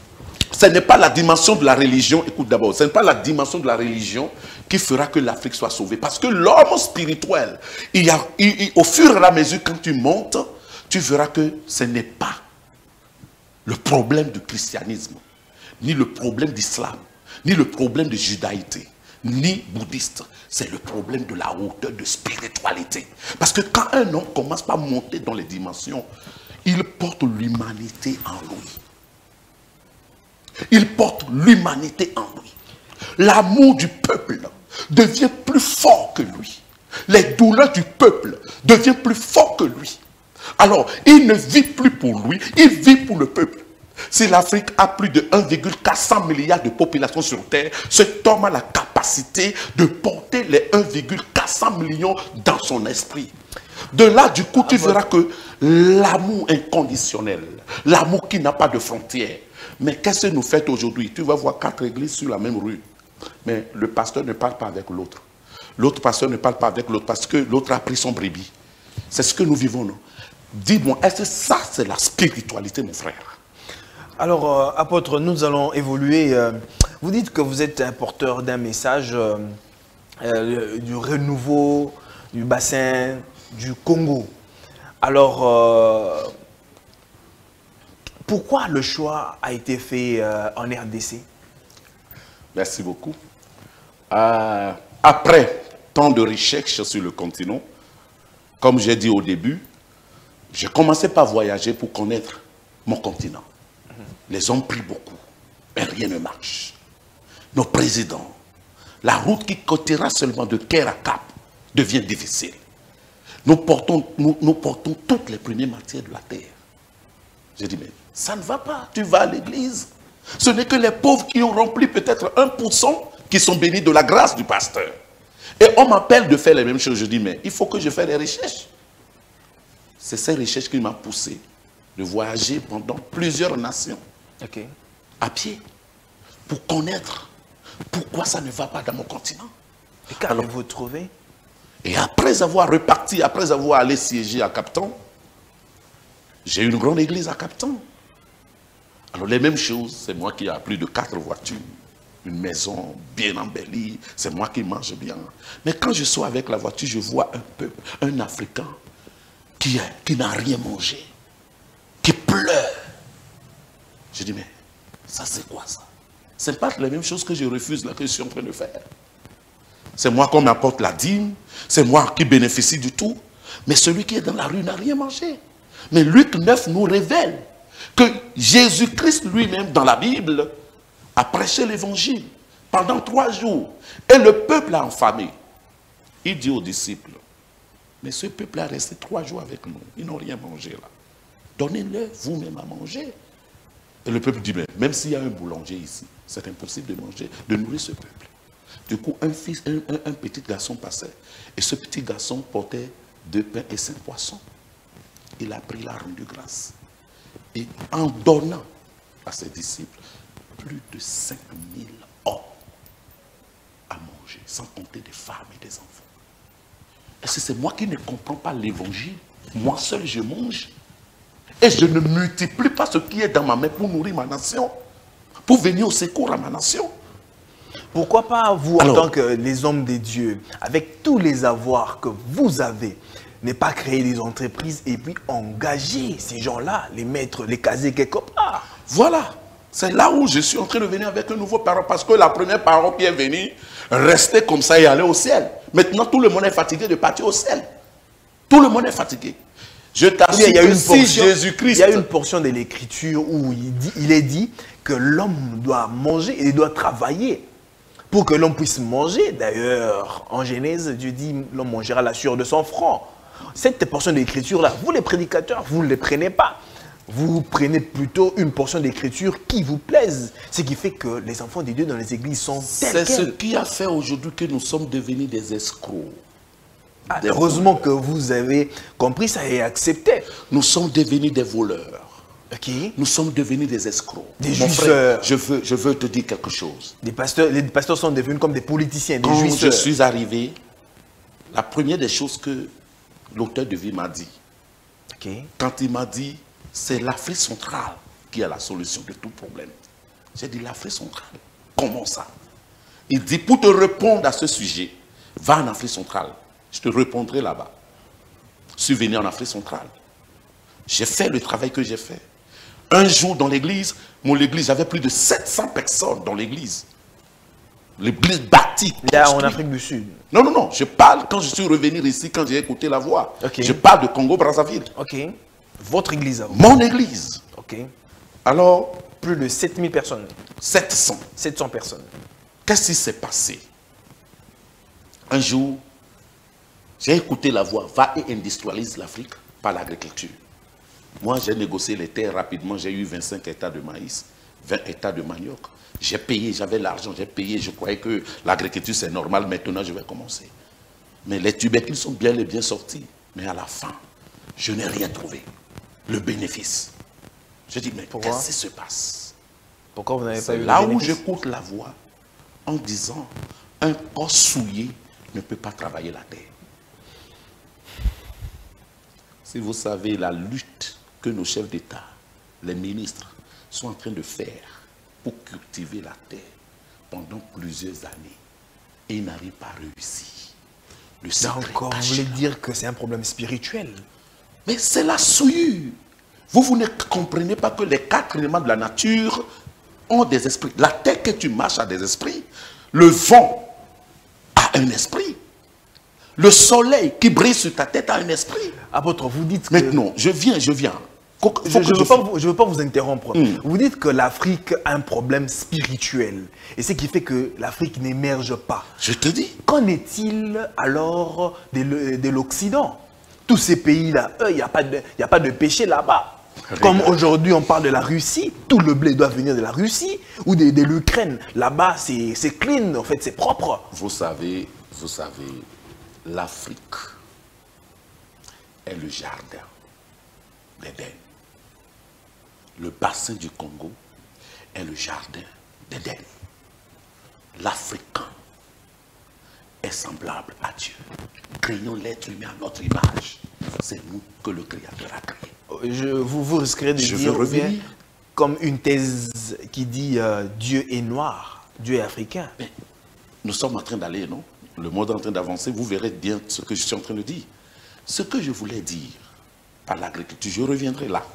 Ce n'est pas la dimension de la religion, écoute d'abord, ce n'est pas la dimension de la religion qui fera que l'Afrique soit sauvée. Parce que l'homme spirituel, au fur et à mesure quand tu montes, tu verras que ce n'est pas le problème du christianisme, ni le problème d'islam, ni le problème de judaïté, ni bouddhiste. C'est le problème de la hauteur de spiritualité. Parce que quand un homme commence à monter dans les dimensions, il porte l'humanité en lui. Il porte l'humanité en lui. L'amour du peuple devient plus fort que lui. Les douleurs du peuple deviennent plus fortes que lui. Alors, il ne vit plus pour lui, il vit pour le peuple. Si l'Afrique a plus de 1,400 milliards de population sur Terre, cet homme a la capacité de porter les 1,400 millions dans son esprit. De là, du coup, tu verras que l'amour inconditionnel, l'amour qui n'a pas de frontières. Mais qu'est-ce que nous faisons aujourd'hui? Tu vas voir 4 églises sur la même rue. Mais le pasteur ne parle pas avec l'autre. L'autre pasteur ne parle pas avec l'autre parce que l'autre a pris son brebis. C'est ce que nous vivons, non? Dis-moi, est-ce que ça, c'est la spiritualité, mon frère? Alors, apôtre, nous allons évoluer. Vous dites que vous êtes un porteur d'un message du renouveau du bassin du Congo. Alors, pourquoi le choix a été fait en RDC? Merci beaucoup. Après tant de recherches sur le continent, comme j'ai dit au début, j'ai commencé par voyager pour connaître mon continent. Les hommes prient beaucoup, mais rien ne marche. Nos présidents, la route qui côtera seulement de Caire à Cap devient difficile. Nous portons toutes les premières matières de la terre. J'ai dit, mais ça ne va pas, tu vas à l'église. Ce n'est que les pauvres qui ont rempli peut-être 1% qui sont bénis de la grâce du pasteur. Et on m'appelle de faire les mêmes choses. Je dis, mais il faut que je fasse des recherches. C'est ces recherches qui m'ont poussé de voyager pendant plusieurs nations, à pied, pour connaître pourquoi ça ne va pas dans mon continent. Et qu'avez-vous trouvé? Et après avoir reparti, après avoir allé siéger à Cap-Town, j'ai une grande église à Cap-Town. Alors les mêmes choses, c'est moi qui ai plus de 4 voitures, une maison bien embellie, c'est moi qui mange bien. Mais quand je suis avec la voiture, je vois un peuple, un Africain, qui n'a rien mangé, qui pleure. Je dis, mais ça c'est quoi ça? Ce n'est pas la même chose que je refuse là que je suis en train de faire. C'est moi qu'on m'apporte la dîme, c'est moi qui bénéficie du tout. Mais celui qui est dans la rue n'a rien mangé. Mais Luc 9 nous révèle que Jésus-Christ lui-même dans la Bible a prêché l'évangile pendant 3 jours. Et le peuple a enfamé. Il dit aux disciples, mais ce peuple a resté 3 jours avec nous. Ils n'ont rien mangé là. Donnez-le vous-même à manger. Et le peuple dit, mais même s'il y a un boulanger ici, c'est impossible de manger, de nourrir ce peuple. Du coup, un petit garçon passait. Et ce petit garçon portait 2 pains et 5 poissons. Il a pris, il a rendu grâce. Et en donnant à ses disciples plus de 5000 hommes à manger, sans compter des femmes et des enfants. Est-ce que c'est moi qui ne comprends pas l'évangile? Moi seul, je mange. Et je ne multiplie pas ce qui est dans ma main pour nourrir ma nation, pour venir au secours à ma nation. Pourquoi pas vous, en tant que les hommes de Dieu, avec tous les avoirs que vous avez, ne pas créer des entreprises et puis engager ces gens-là, les mettre, les caser quelque part? Voilà. C'est là où je suis en train de venir avec un nouveau parole. Parce que la première parole qui est venue, rester comme ça et aller au ciel. Maintenant, tout le monde est fatigué de partir au ciel. Tout le monde est fatigué. Je t'assure que si Jésus-Christ... Il y a une portion de l'Écriture où il est dit que l'homme doit manger et il doit travailler pour que l'homme puisse manger. D'ailleurs, en Genèse, Dieu dit, l'homme mangera la sueur de son front. Cette portion d'écriture-là, vous les prédicateurs, vous ne les prenez pas. Vous prenez plutôt une portion d'écriture qui vous plaise. Ce qui fait que les enfants de Dieu dans les églises sont tels quels. C'est ce qui a fait aujourd'hui que nous sommes devenus des escrocs. Ah, heureusement que vous avez compris ça et accepté. Nous sommes devenus des voleurs. Okay. Nous sommes devenus des escrocs. Des jouisseurs. Je veux te dire quelque chose. Les pasteurs sont devenus comme des politiciens, des Quand jouisseurs. je suis arrivé, la première des choses que l'auteur de vie m'a dit, quand il m'a dit, c'est l'Afrique centrale qui a la solution de tout problème. J'ai dit, l'Afrique centrale, comment ça? Il dit, pour te répondre à ce sujet, va en Afrique centrale. Je te répondrai là-bas. Je suis venu en Afrique centrale. J'ai fait le travail que j'ai fait. Un jour dans l'église, j'avais plus de 700 personnes dans l'église. L'église bâtie. Là, en Afrique du Sud. Non, non, non. Je parle quand je suis revenu ici, quand j'ai écouté la voix. Je parle de Congo-Brazzaville. Ok. Votre église à vous. Mon église. Ok. Alors. Plus de 7000 personnes. 700. 700 personnes. Qu'est-ce qui s'est passé? Un jour, j'ai écouté la voix, va et industrialise l'Afrique par l'agriculture. Moi, j'ai négocié les terres rapidement, j'ai eu 25 hectares de maïs, 20 hectares de manioc. J'ai payé, j'avais l'argent, j'ai payé, je croyais que l'agriculture c'est normal, maintenant je vais commencer. Mais les tubercules sont bien sortis. Mais à la fin, je n'ai rien trouvé. Le bénéfice. Je dis, mais qu'est-ce qui se passe? Pourquoi vous n'avez pas eu le bénéfice? Là où j'écoute la voix en disant, un corps souillé ne peut pas travailler la terre. Si vous savez la lutte que nos chefs d'État, les ministres, sont en train de faire pour cultiver la terre pendant plusieurs années, et ils n'arrivent pas à réussir. Encore, vous voulez dire que c'est un problème spirituel? Mais c'est la souillure. Vous ne comprenez pas que les 4 éléments de la nature ont des esprits. La terre que tu marches a des esprits. Le vent a un esprit. Le soleil qui brille sur ta tête a un esprit. Apôtre, vous dites que... Maintenant, je viens. Je ne veux pas vous interrompre. Vous dites que l'Afrique a un problème spirituel. Et ce qui fait que l'Afrique n'émerge pas. Je te dis. Qu'en est-il alors de l'Occident? Tous ces pays-là, eux, il n'y a pas de péché là-bas. Comme aujourd'hui, on parle de la Russie, tout le blé doit venir de la Russie ou de l'Ukraine. Là-bas, c'est clean, en fait, c'est propre. Vous savez, l'Afrique est le jardin d'Éden. Le bassin du Congo est le jardin d'Éden. L'Africain est semblable à Dieu. Créons l'être humain à notre image. C'est nous que le Créateur a créé. Vous risquerez de dire bien, comme une thèse qui dit Dieu est noir, Dieu est africain. Mais nous sommes en train d'aller, non? Le monde est en train d'avancer, vous verrez bien ce que je suis en train de dire. Ce que je voulais dire par l'agriculture, je reviendrai là.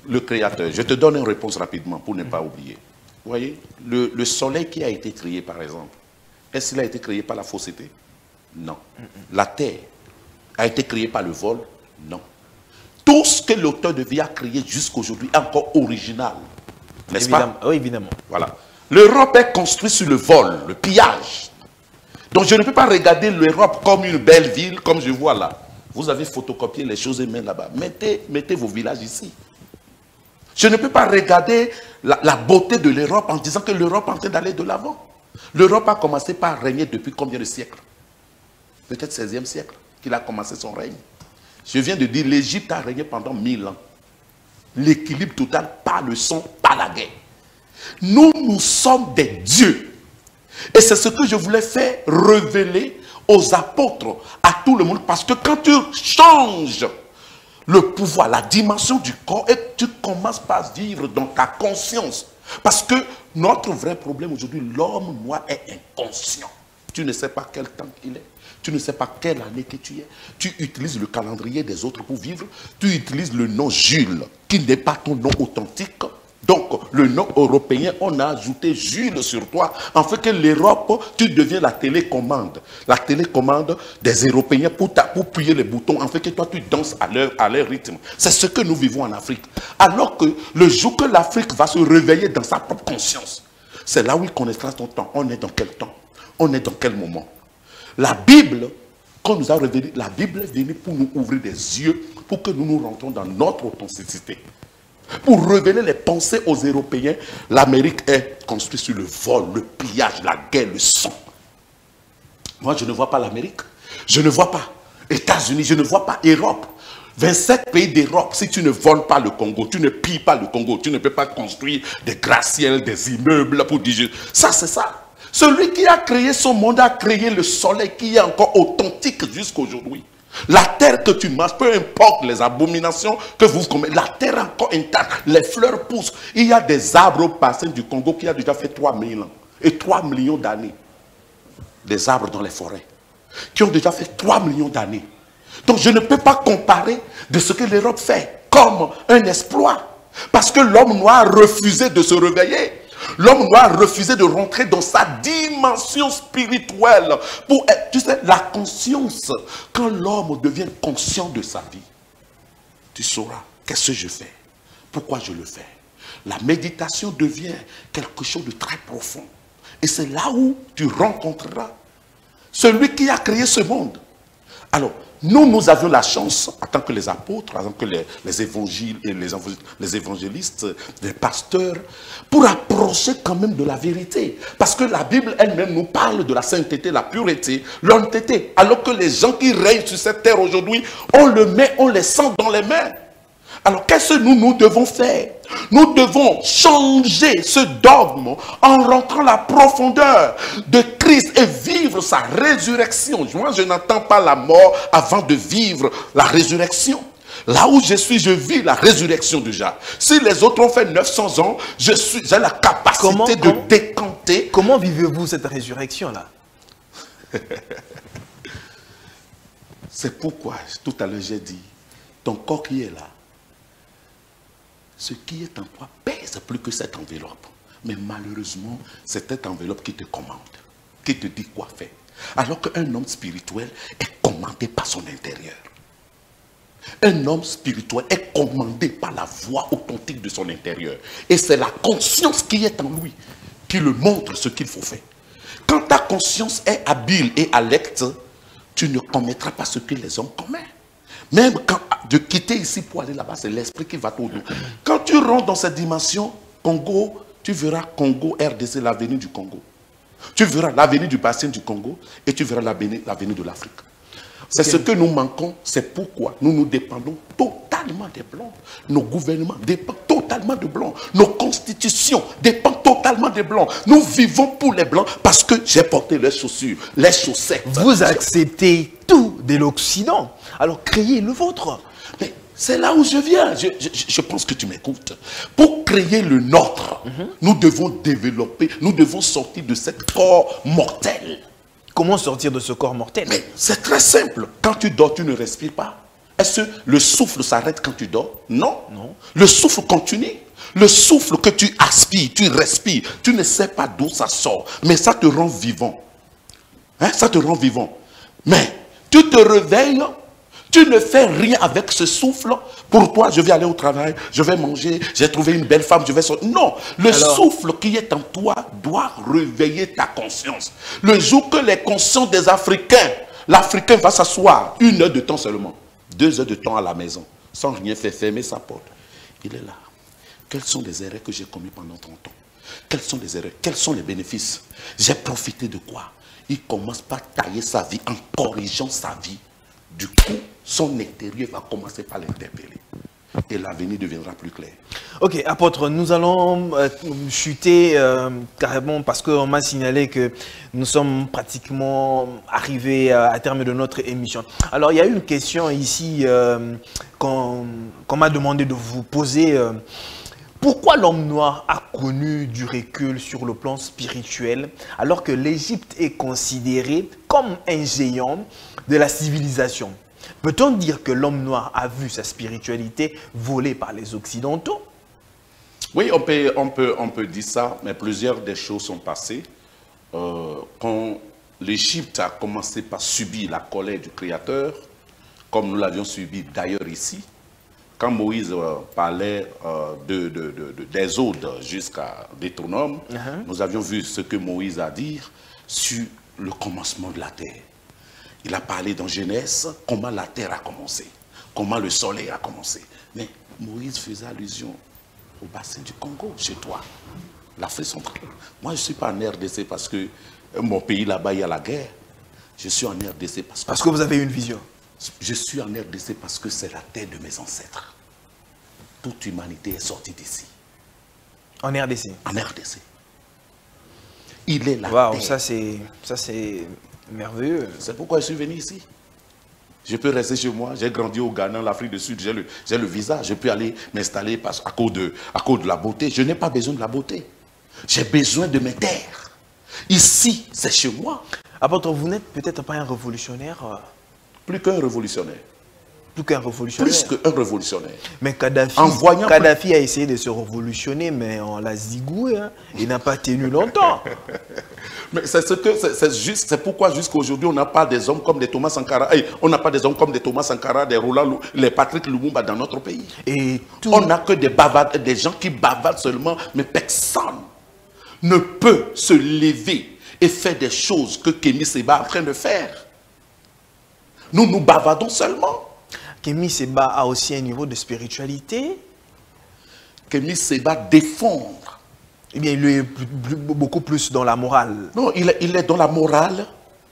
Le Créateur, je te donne une réponse rapidement pour ne pas oublier. Vous voyez, le soleil qui a été créé par exemple, est-ce qu'il a été créé par la fausseté? Non. La terre a été créée par le vol? Non. Tout ce que l'auteur de vie a créé jusqu'aujourd'hui est encore original. N'est-ce pas? Oui, évidemment. Voilà. L'Europe est construite sur le vol, le pillage. Donc je ne peux pas regarder l'Europe comme une belle ville, comme je vois là. Vous avez photocopié les choses et même là-bas. Mettez vos villages ici. Je ne peux pas regarder la beauté de l'Europe en disant que l'Europe est en train d'aller de l'avant. L'Europe a commencé par régner depuis combien de siècles? Peut-être 16e siècle qu'il a commencé son règne. Je viens de dire, l'Égypte a régné pendant 1000 ans. L'équilibre total, pas le sang, pas la guerre. Nous sommes des dieux. Et c'est ce que je voulais faire révéler aux apôtres, à tout le monde. Parce que quand tu changes le pouvoir, la dimension du corps, et tu commences par vivre dans ta conscience. Parce que notre vrai problème aujourd'hui, l'homme noir est inconscient. Tu ne sais pas quel temps il est. Tu ne sais pas quelle année que tu es. Tu utilises le calendrier des autres pour vivre. Tu utilises le nom Jules, qui n'est pas ton nom authentique. Donc, le nom européen, on a ajouté Jules sur toi. En fait que l'Europe, tu deviens la télécommande. La télécommande des Européens pour plier les boutons. En fait que toi, tu danses à leur rythme. C'est ce que nous vivons en Afrique. Alors que le jour que l'Afrique va se réveiller dans sa propre conscience, C'est là où il connaîtra ton temps. On est dans quel temps? On est dans quel moment? La Bible, quand nous a révélé, la Bible est venue pour nous ouvrir des yeux, pour que nous nous rentrons dans notre authenticité. Pour révéler les pensées aux Européens, l'Amérique est construite sur le vol, le pillage, la guerre, le sang. Moi, je ne vois pas l'Amérique. Je ne vois pas États-Unis, je ne vois pas Europe. 27 pays d'Europe, si tu ne voles pas le Congo, tu ne pilles pas le Congo, tu ne peux pas construire des gratte-ciels, des immeubles pour dire... Ça, c'est ça. Celui qui a créé ce monde a créé le soleil qui est encore authentique jusqu'à aujourd'hui. La terre que tu manges, peu importe les abominations que vous commettez, la terre est encore intacte, les fleurs poussent. Il y a des arbres au bassin du Congo qui a déjà fait 3000 ans et 3 millions d'années. Des arbres dans les forêts qui ont déjà fait 3 millions d'années. Donc je ne peux pas comparer de ce que l'Europe fait comme un exploit. Parce que l'homme noir a refusé de se réveiller. L'homme noir a refusé de rentrer dans sa dimension spirituelle. Pour être, tu sais, la conscience, quand l'homme devient conscient de sa vie, tu sauras qu'est-ce que je fais, pourquoi je le fais. La méditation devient quelque chose de très profond. Et c'est là où tu rencontreras celui qui a créé ce monde. Alors, nous avions la chance, en tant que les apôtres, en tant que les évangiles et les évangélistes, les pasteurs, pour approcher quand même de la vérité. Parce que la Bible elle-même nous parle de la sainteté, la pureté, l'honnêteté. Alors que les gens qui règnent sur cette terre aujourd'hui, on les sent dans les mains. Alors qu'est-ce que nous devons faire? Nous devons changer ce dogme en rentrant la profondeur de Christ et vivre sa résurrection. Moi, je n'attends pas la mort avant de vivre la résurrection. Là où je suis, je vis la résurrection déjà. Si les autres ont fait 900 ans, j'ai la capacité de décanter. Comment vivez-vous cette résurrection-là? C'est pourquoi, tout à l'heure, j'ai dit, ton corps qui est là, ce qui est en toi pèse plus que cette enveloppe. Mais malheureusement, c'est cette enveloppe qui te commande, qui te dit quoi faire. Alors qu'un homme spirituel est commandé par son intérieur. Un homme spirituel est commandé par la voix authentique de son intérieur. Et c'est la conscience qui est en lui qui le montre ce qu'il faut faire. Quand ta conscience est habile et alecte, tu ne commettras pas ce que les hommes commettent. Même quand de quitter ici pour aller là-bas, c'est l'esprit qui va t'au-delà. Quand tu rentres dans cette dimension, Congo, tu verras Congo, RDC, l'avenir du Congo. Tu verras l'avenir du bassin du Congo et tu verras l'avenir de l'Afrique. C'est ce que nous manquons, c'est pourquoi nous dépendons totalement des Blancs. Nos gouvernements dépendent totalement des Blancs. Nos constitutions dépendent totalement des Blancs. Nous vivons pour les Blancs parce que j'ai porté leurs chaussures, les chaussettes. Vous acceptez tout de l'Occident. Alors créez le vôtre. Mais c'est là où je viens. Je pense que tu m'écoutes. Pour créer le nôtre, nous devons développer, nous devons sortir de ce corps mortel. Comment sortir de ce corps mortel? Mais c'est très simple. Quand tu dors, tu ne respires pas. Est-ce que le souffle s'arrête quand tu dors? Non. Non. Le souffle continue. Le souffle que tu aspires, tu respires, tu ne sais pas d'où ça sort. Mais ça te rend vivant. Hein? Ça te rend vivant. Mais tu te réveilles, tu ne fais rien avec ce souffle. Pour toi, je vais aller au travail, je vais manger, j'ai trouvé une belle femme, je vais sortir. Non, le souffle qui est en toi doit réveiller ta conscience. Le jour que les consciences des Africains, l'Africain va s'asseoir 1 heure de temps seulement, 2 heures de temps à la maison, sans rien faire, fermer sa porte. Il est là. Quelles sont les erreurs que j'ai commises pendant 30 ans? Quelles sont les erreurs? Quels sont les bénéfices? J'ai profité de quoi? Il commence par tailler sa vie en corrigeant sa vie. Du coup, son intérieur va commencer par l'interpeller. Et l'avenir deviendra plus clair. Ok, apôtre, nous allons chuter carrément parce qu'on m'a signalé que nous sommes pratiquement arrivés à terme de notre émission. Alors, il y a une question ici qu'on m'a demandé de vous poser. Pourquoi l'homme noir a connu du recul sur le plan spirituel alors que l'Égypte est considérée comme un géant de la civilisation? Peut-on dire que l'homme noir a vu sa spiritualité volée par les Occidentaux? Oui, on peut dire ça, mais plusieurs des choses sont passées. Quand l'Égypte a commencé par subir la colère du Créateur, comme nous l'avions subi d'ailleurs ici, quand Moïse parlait des Odes jusqu'à Deutéronome, nous avions vu ce que Moïse a dit sur le commencement de la terre. Il a parlé dans Genèse comment la terre a commencé, comment le soleil a commencé. Mais Moïse faisait allusion au bassin du Congo, chez toi, l'Afrique centrale. Moi, je ne suis pas en RDC parce que mon pays là-bas, il y a la guerre. Je suis en RDC parce que vous avez une vision. Je suis en RDC parce que c'est la terre de mes ancêtres. Toute humanité est sortie d'ici. En RDC? En RDC. Il est la terre. Ça c'est merveilleux. C'est pourquoi je suis venu ici. Je peux rester chez moi. J'ai grandi au Ghana, l'Afrique du Sud. J'ai le visa. Je peux aller m'installer à cause de la beauté. Je n'ai pas besoin de la beauté. J'ai besoin de mes terres. Ici, c'est chez moi. Apôtre, vous n'êtes peut-être pas un révolutionnaire. Plus qu'un révolutionnaire. Plus qu'un révolutionnaire. Plus qu'un révolutionnaire. Mais Kadhafi a essayé de se révolutionner, mais on l'a zigoué. Hein. Il n'a pas tenu longtemps. Mais c'est pourquoi jusqu'à aujourd'hui, on n'a pas des hommes comme des Thomas Sankara. On n'a pas des hommes comme des Thomas Sankara, des Roland, les Patrick Lumumba dans notre pays. On n'a que des gens qui bavardent seulement, mais personne ne peut se lever et faire des choses que Kémy Séba est en train de faire. Nous bavardons seulement. Kémy Séba a aussi un niveau de spiritualité. Kémy Séba défend. Eh bien, il est beaucoup plus dans la morale. Non, il est dans la morale.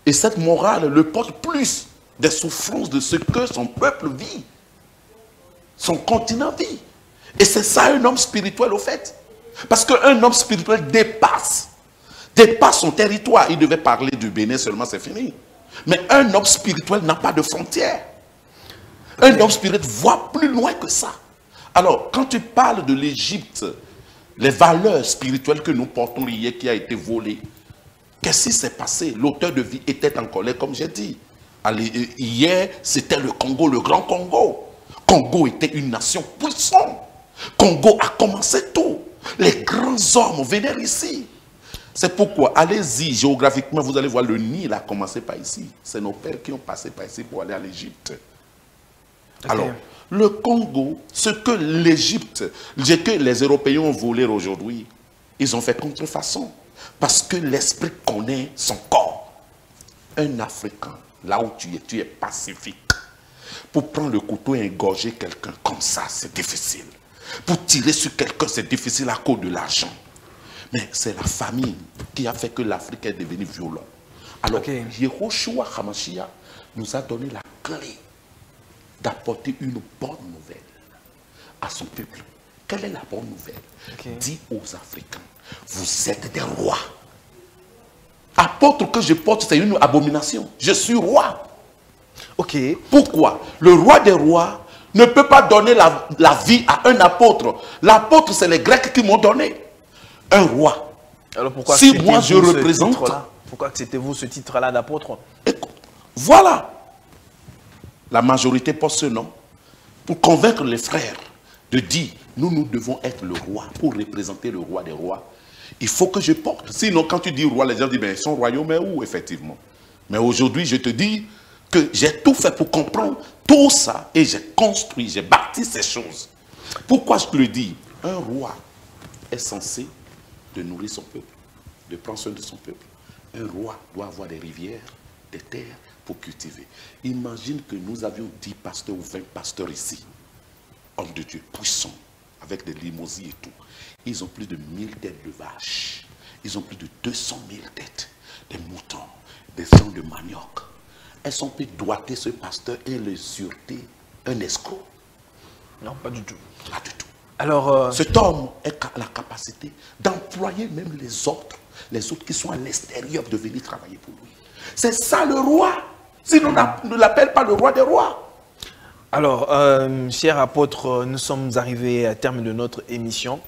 Et cette morale le porte plus des souffrances de ce que son peuple vit. Son continent vit. Et c'est ça un homme spirituel au fait. Parce qu'un homme spirituel dépasse son territoire. Il devait parler du Bénin seulement, c'est fini. Mais un homme spirituel n'a pas de frontières. Un homme spirituel voit plus loin que ça. Alors, quand tu parles de l'Égypte, les valeurs spirituelles que nous portons hier qui a été volée, qu'est-ce qui s'est passé? L'auteur de vie était en colère, comme j'ai dit. Hier, c'était le Congo, le grand Congo. Congo était une nation puissante. Congo a commencé tout. Les grands hommes venaient ici. C'est pourquoi, allez-y, géographiquement, vous allez voir, le Nil a commencé par ici. C'est nos pères qui ont passé par ici pour aller à l'Égypte. Okay. Alors, le Congo, ce que l'Égypte, que les Européens ont volé aujourd'hui, ils ont fait contrefaçon. Parce que l'esprit connaît son corps. Un Africain, là où tu es pacifique. Pour prendre le couteau et égorger quelqu'un comme ça, c'est difficile. Pour tirer sur quelqu'un, c'est difficile à cause de l'argent. Mais c'est la famine qui a fait que l'Afrique est devenue violente. Alors, Yehoshua HaMashiach nous a donné la clé d'apporter une bonne nouvelle à son peuple. Quelle est la bonne nouvelle? Dit aux Africains, vous êtes des rois. Apôtre que je porte, c'est une abomination. Je suis roi. Pourquoi? Le roi des rois ne peut pas donner la vie à un apôtre. L'apôtre, c'est les Grecs qui m'ont donné. Un roi. Alors pourquoi si moi je représente... Pourquoi acceptez-vous ce titre-là d'apôtre? Voilà. La majorité porte ce nom pour convaincre les frères de dire, nous devons être le roi, pour représenter le roi des rois. Il faut que je porte. Sinon, quand tu dis roi, les gens disent, mais son royaume est où, effectivement? Mais aujourd'hui, je te dis que j'ai tout fait pour comprendre tout ça et j'ai construit, j'ai bâti ces choses. Pourquoi je te le dis? Un roi est censé de nourrir son peuple, de prendre soin de son peuple. Un roi doit avoir des rivières, des terres pour cultiver. Imagine que nous avions 10 pasteurs ou 20 pasteurs ici, hommes de Dieu puissants, avec des limousines et tout. Ils ont plus de 1000 têtes de vaches. Ils ont plus de 200 000 têtes, des moutons, des sangs de manioc. Est-ce qu'on peut doiter ce pasteur et le sûreté un escroc? Non, pas du tout. Pas du tout. Alors, cet homme a la capacité d'employer même les autres qui sont à l'extérieur de venir travailler pour lui. C'est ça le roi. Sinon, on ne l'appelle pas le roi des rois. Alors, cher apôtre, nous sommes arrivés à terme de notre émission.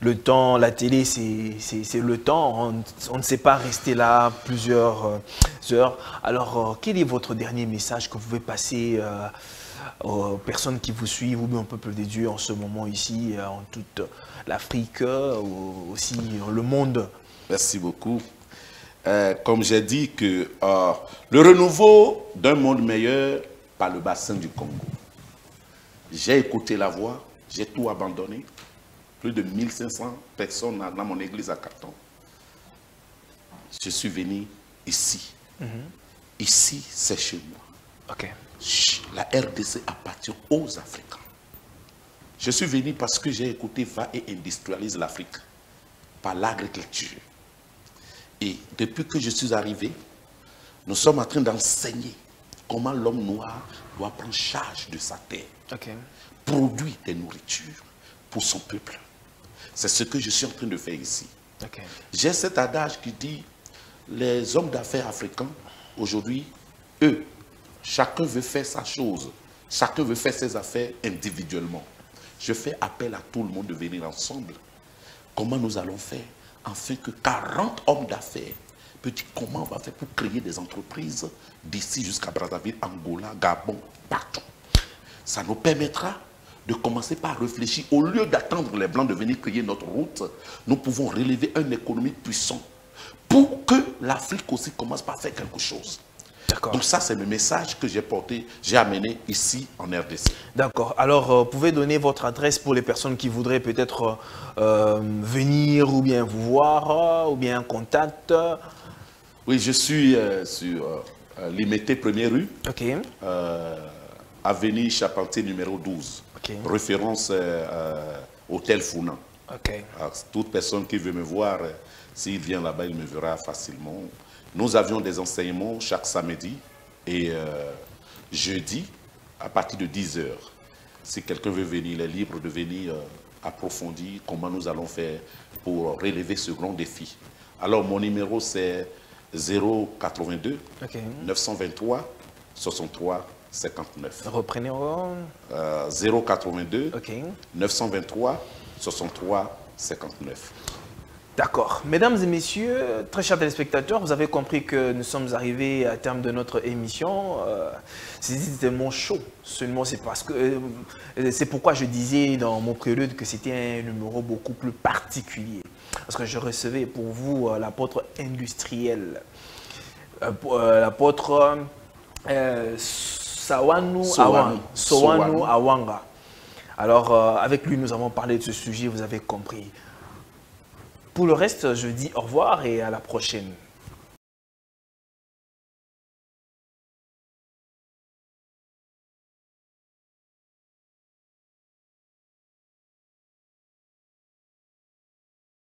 Le temps, la télé, c'est le temps. On ne sait pas rester là plusieurs heures. Alors, quel est votre dernier message que vous pouvez passer aux personnes qui vous suivent, ou bien au peuple des dieux en ce moment ici, en toute l'Afrique, ou aussi le monde? Merci beaucoup. Comme j'ai dit, que le renouveau d'un monde meilleur par le bassin du Congo. J'ai écouté la voix, j'ai tout abandonné. Plus de 1500 personnes dans mon église à Carton. Je suis venu ici. Ici, c'est chez moi. Ok. La RDC appartient aux Africains. Je suis venu parce que j'ai écouté Va et industrialise l'Afrique par l'agriculture. Et depuis que je suis arrivé, nous sommes en train d'enseigner comment l'homme noir doit prendre charge de sa terre, produire des nourritures pour son peuple. C'est ce que je suis en train de faire ici. J'ai cet adage qui dit, les hommes d'affaires africains, aujourd'hui, eux, chacun veut faire sa chose, chacun veut faire ses affaires individuellement. Je fais appel à tout le monde de venir ensemble. Comment nous allons faire afin que 40 hommes d'affaires peut dire comment on va faire pour créer des entreprises d'ici jusqu'à Brazzaville, Angola, Gabon, partout. Ça nous permettra de commencer par réfléchir. Au lieu d'attendre les Blancs de venir créer notre route, nous pouvons relever une économie puissante pour que l'Afrique aussi commence par faire quelque chose. Donc ça, c'est le message que j'ai porté, j'ai amené ici en RDC. D'accord. Alors, vous pouvez donner votre adresse pour les personnes qui voudraient peut-être venir ou bien vous voir, ou bien un contact. Oui, je suis sur Limité 1er rue, avenue Charpentier numéro 12, référence Hôtel Founan. Alors, toute personne qui veut me voir, s'il vient là-bas, il me verra facilement. Nous avions des enseignements chaque samedi et jeudi à partir de 10 h. Si quelqu'un veut venir, il est libre de venir approfondir comment nous allons faire pour relever ce grand défi. Alors mon numéro c'est 082 923 63 59. Reprenez. 082 923 63 59. D'accord. Mesdames et messieurs, très chers téléspectateurs, vous avez compris que nous sommes arrivés à terme de notre émission. C'était mon show. Seulement, c'est parce que c'est pourquoi je disais dans mon prélude que c'était un numéro beaucoup plus particulier. Parce que je recevais pour vous l'apôtre industriel, l'apôtre Sowanu Awanga. Alors, avec lui, nous avons parlé de ce sujet, vous avez compris. Pour le reste, je dis au revoir et à la prochaine.